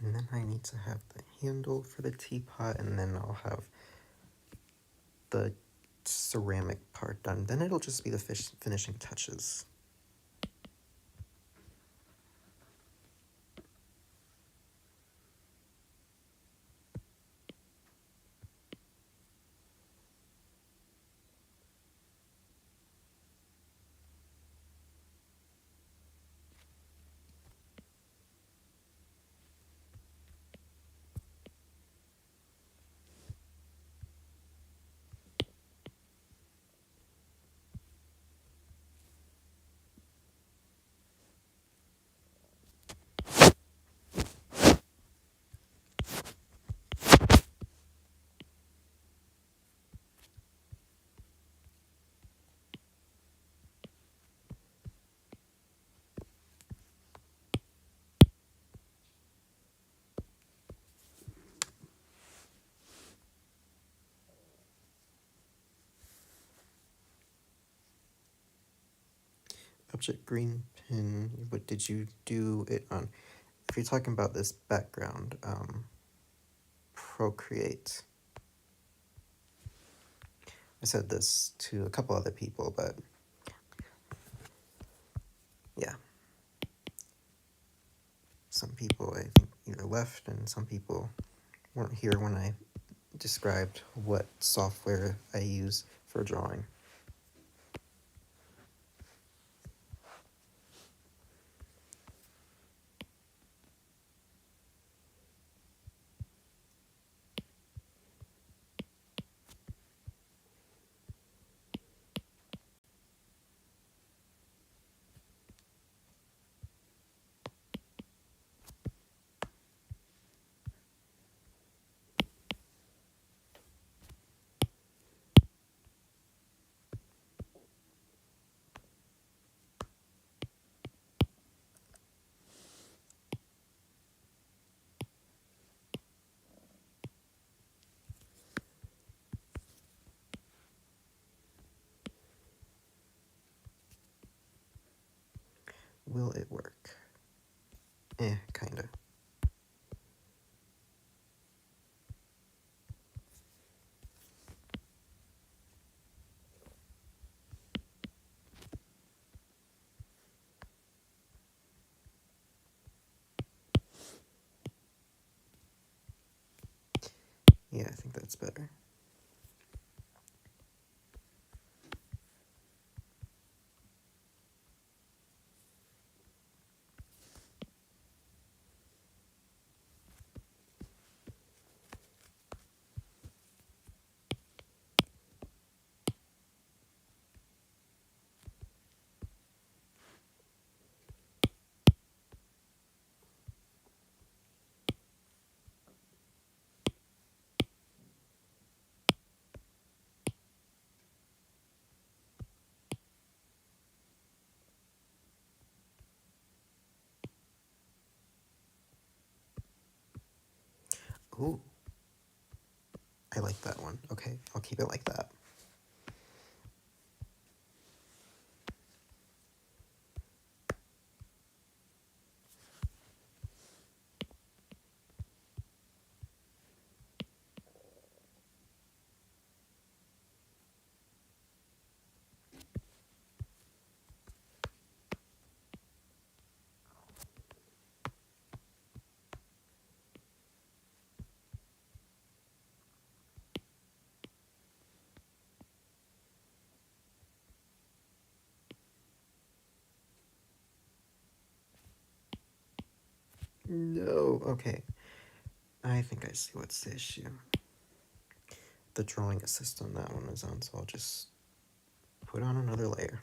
And then I need to have the handle for the teapot, and then I'll have the ceramic part done. Then it'll just be the finishing touches. Object green pin. What did you do it on? If you're talking about this background, Procreate. I said this to a couple other people, but yeah. Some people, I think, either left, and some people weren't here when I described what software I use for drawing. Will it work? Kinda. Yeah, I think that's better. Ooh. I like that one. Okay, I'll keep it like that. No, okay. I think I see what's the issue. The drawing assistant that one is on, so I'll just put on another layer.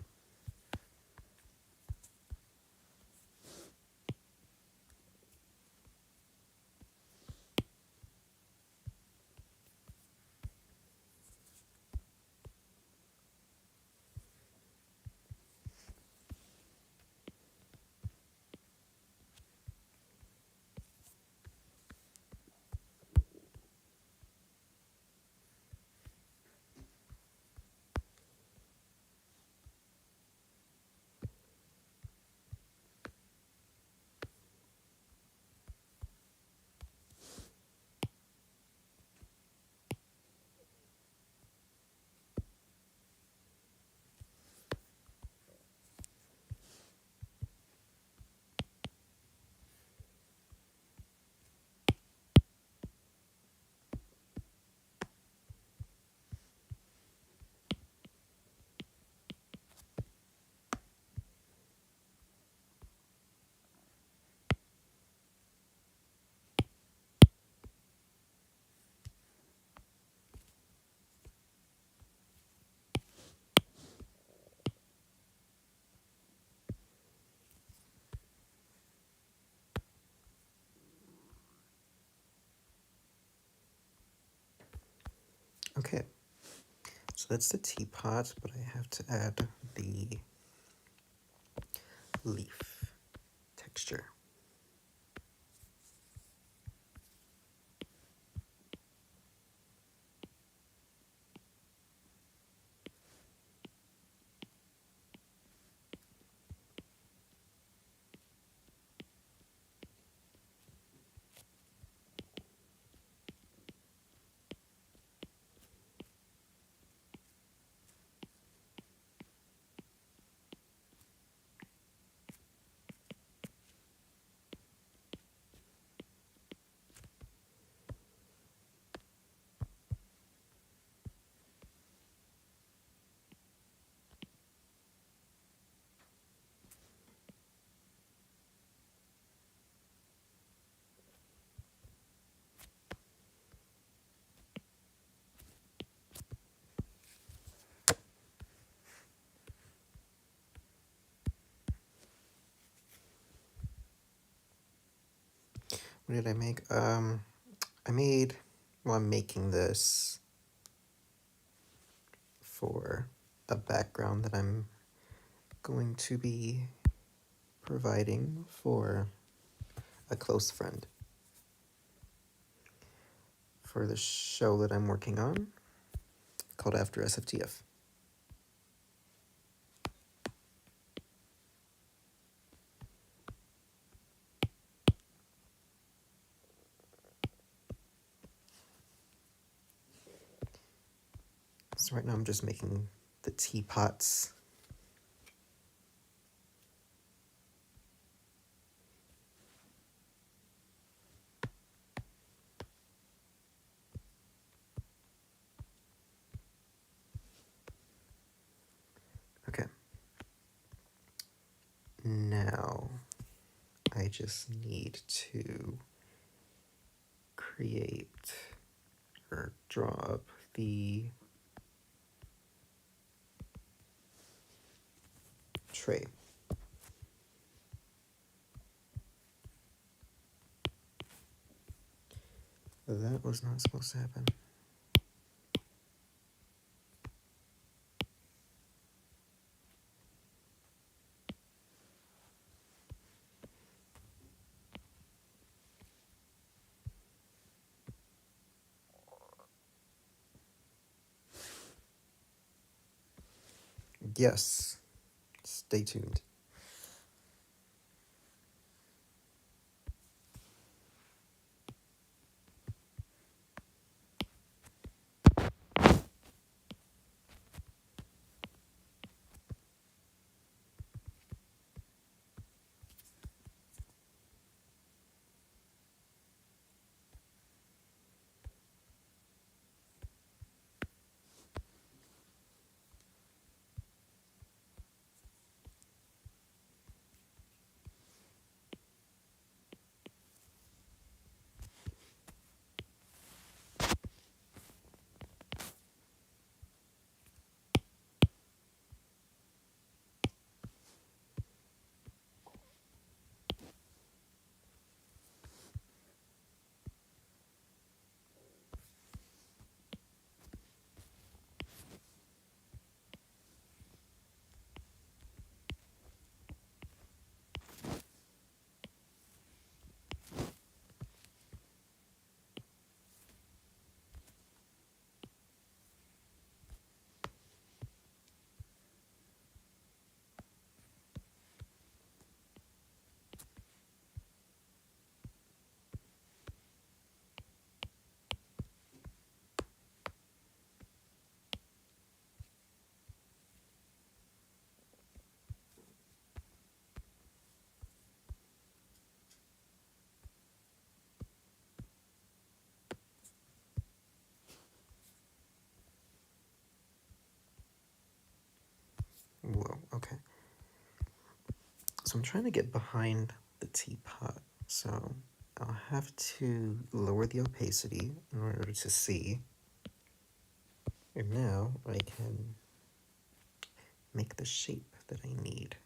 Okay, so that's the teapot, but I have to add the leaf texture. What did I make? I'm making this for a background that I'm going to be providing for a close friend for the show that I'm working on called After SFTF. So right now I'm just making the teapots. Okay. Now I just need to create or draw up the tray. That was not supposed to happen. Yes, stay tuned. Whoa, okay. So I'm trying to get behind the teapot. So I'll have to lower the opacity in order to see. And now I can make the shape that I need.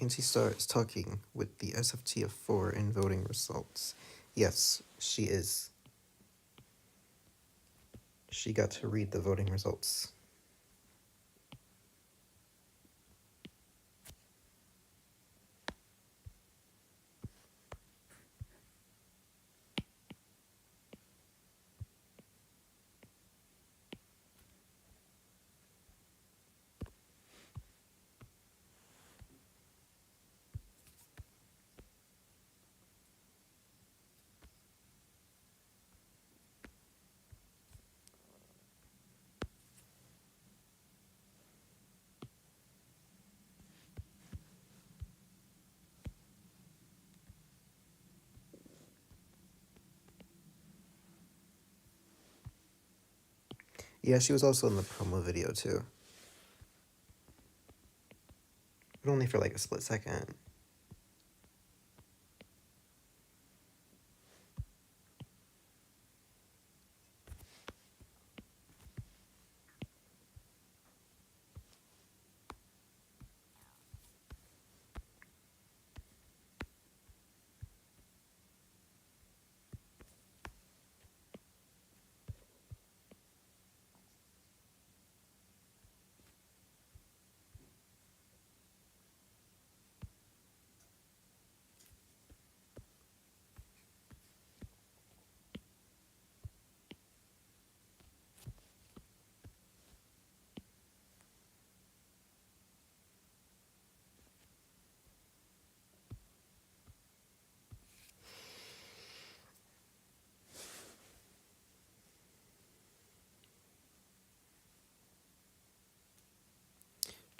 Anti-Star is talking with the SFT of 4 in voting results. Yes, she is. She got to read the voting results. Yeah, she was also in the promo video too. But only for like a split second.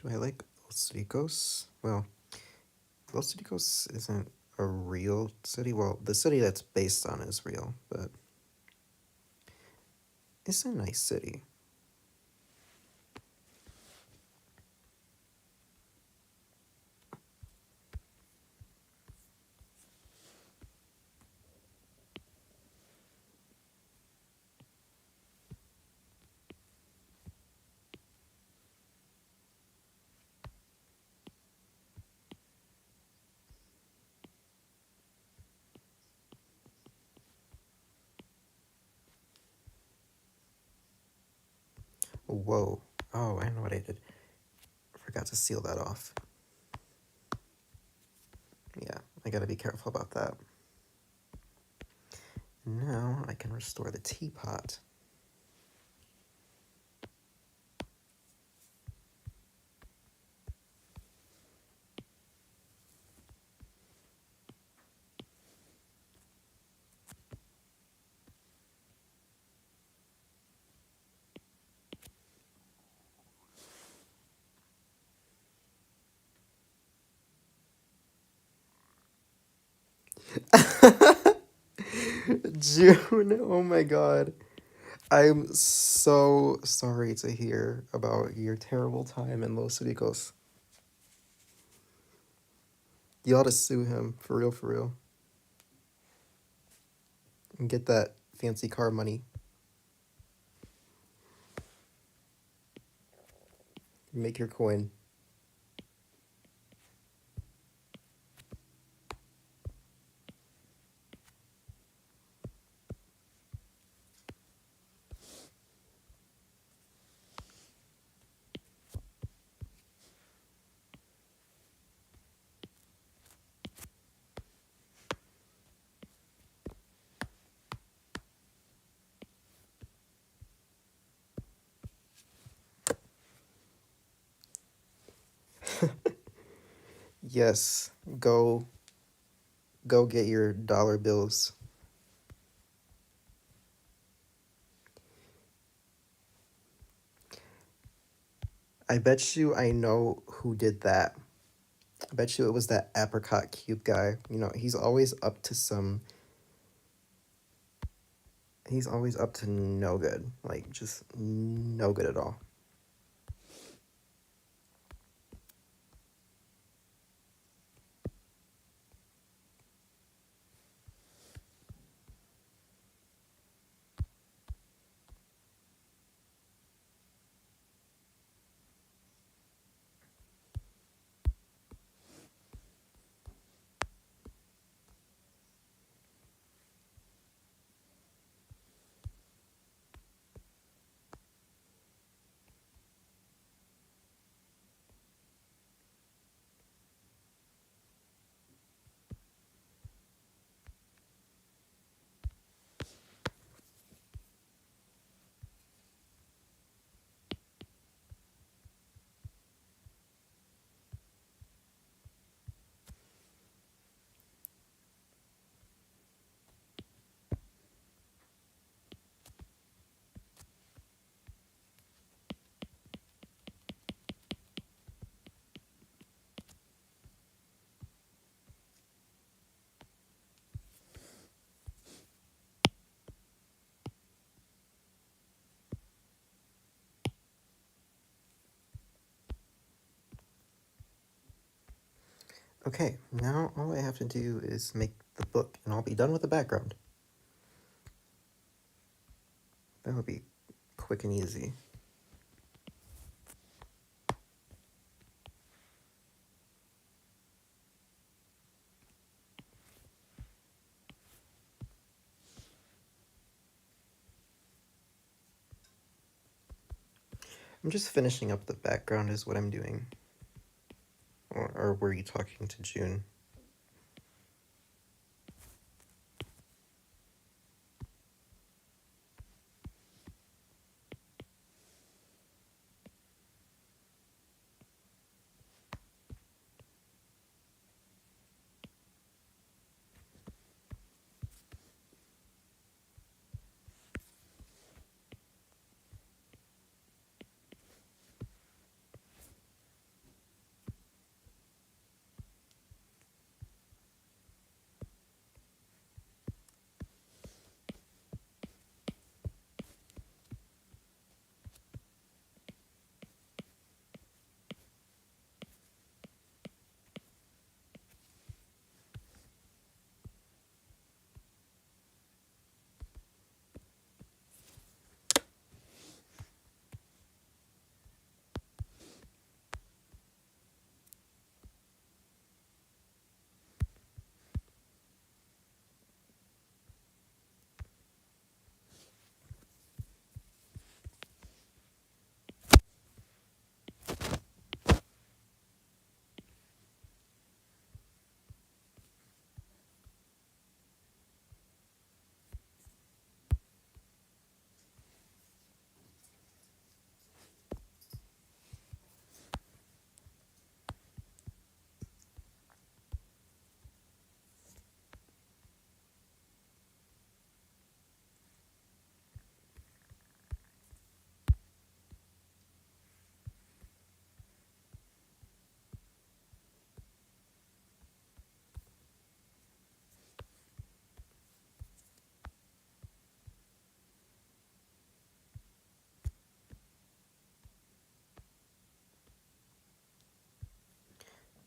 Do I like Los Ricos? Well, Los Ricos isn't a real city. Well, the city that's based on is real, but it's a nice city. Whoa. Oh, I know what I did. Forgot to seal that off. Yeah, I gotta be careful about that. Now I can restore the teapot. June, oh my god. I'm so sorry to hear about your terrible time in Los Ricos. You ought to sue him, for real, for real. And get that fancy car money. Make your coin. Yes, go get your dollar bills. I bet you I know who did that. I bet you it was that apricot cube guy. You know, he's always up to no good. Like, just no good at all. Okay, now all I have to do is make the book, and I'll be done with the background. That would be quick and easy. I'm just finishing up the background is what I'm doing. Or were you talking to June?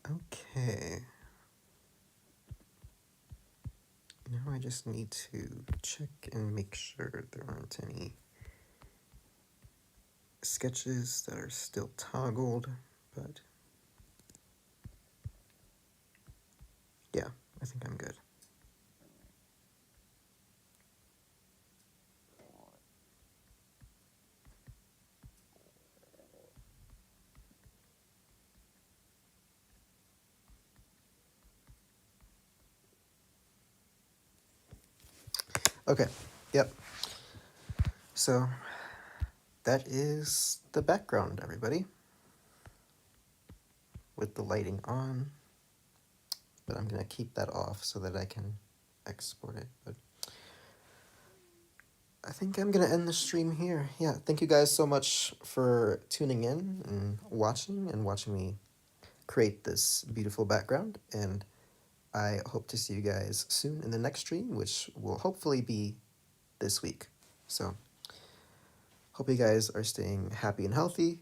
Okay. Now I just need to check and make sure there aren't any sketches that are still toggled, but yeah, I think I'm good. Okay, yep. So that is the background, everybody, with the lighting on, but I'm gonna keep that off so that I can export it. But I think I'm gonna end the stream here. Yeah, thank you guys so much for tuning in and watching me create this beautiful background, and I hope to see you guys soon in the next stream, which will hopefully be this week. So hope you guys are staying happy and healthy,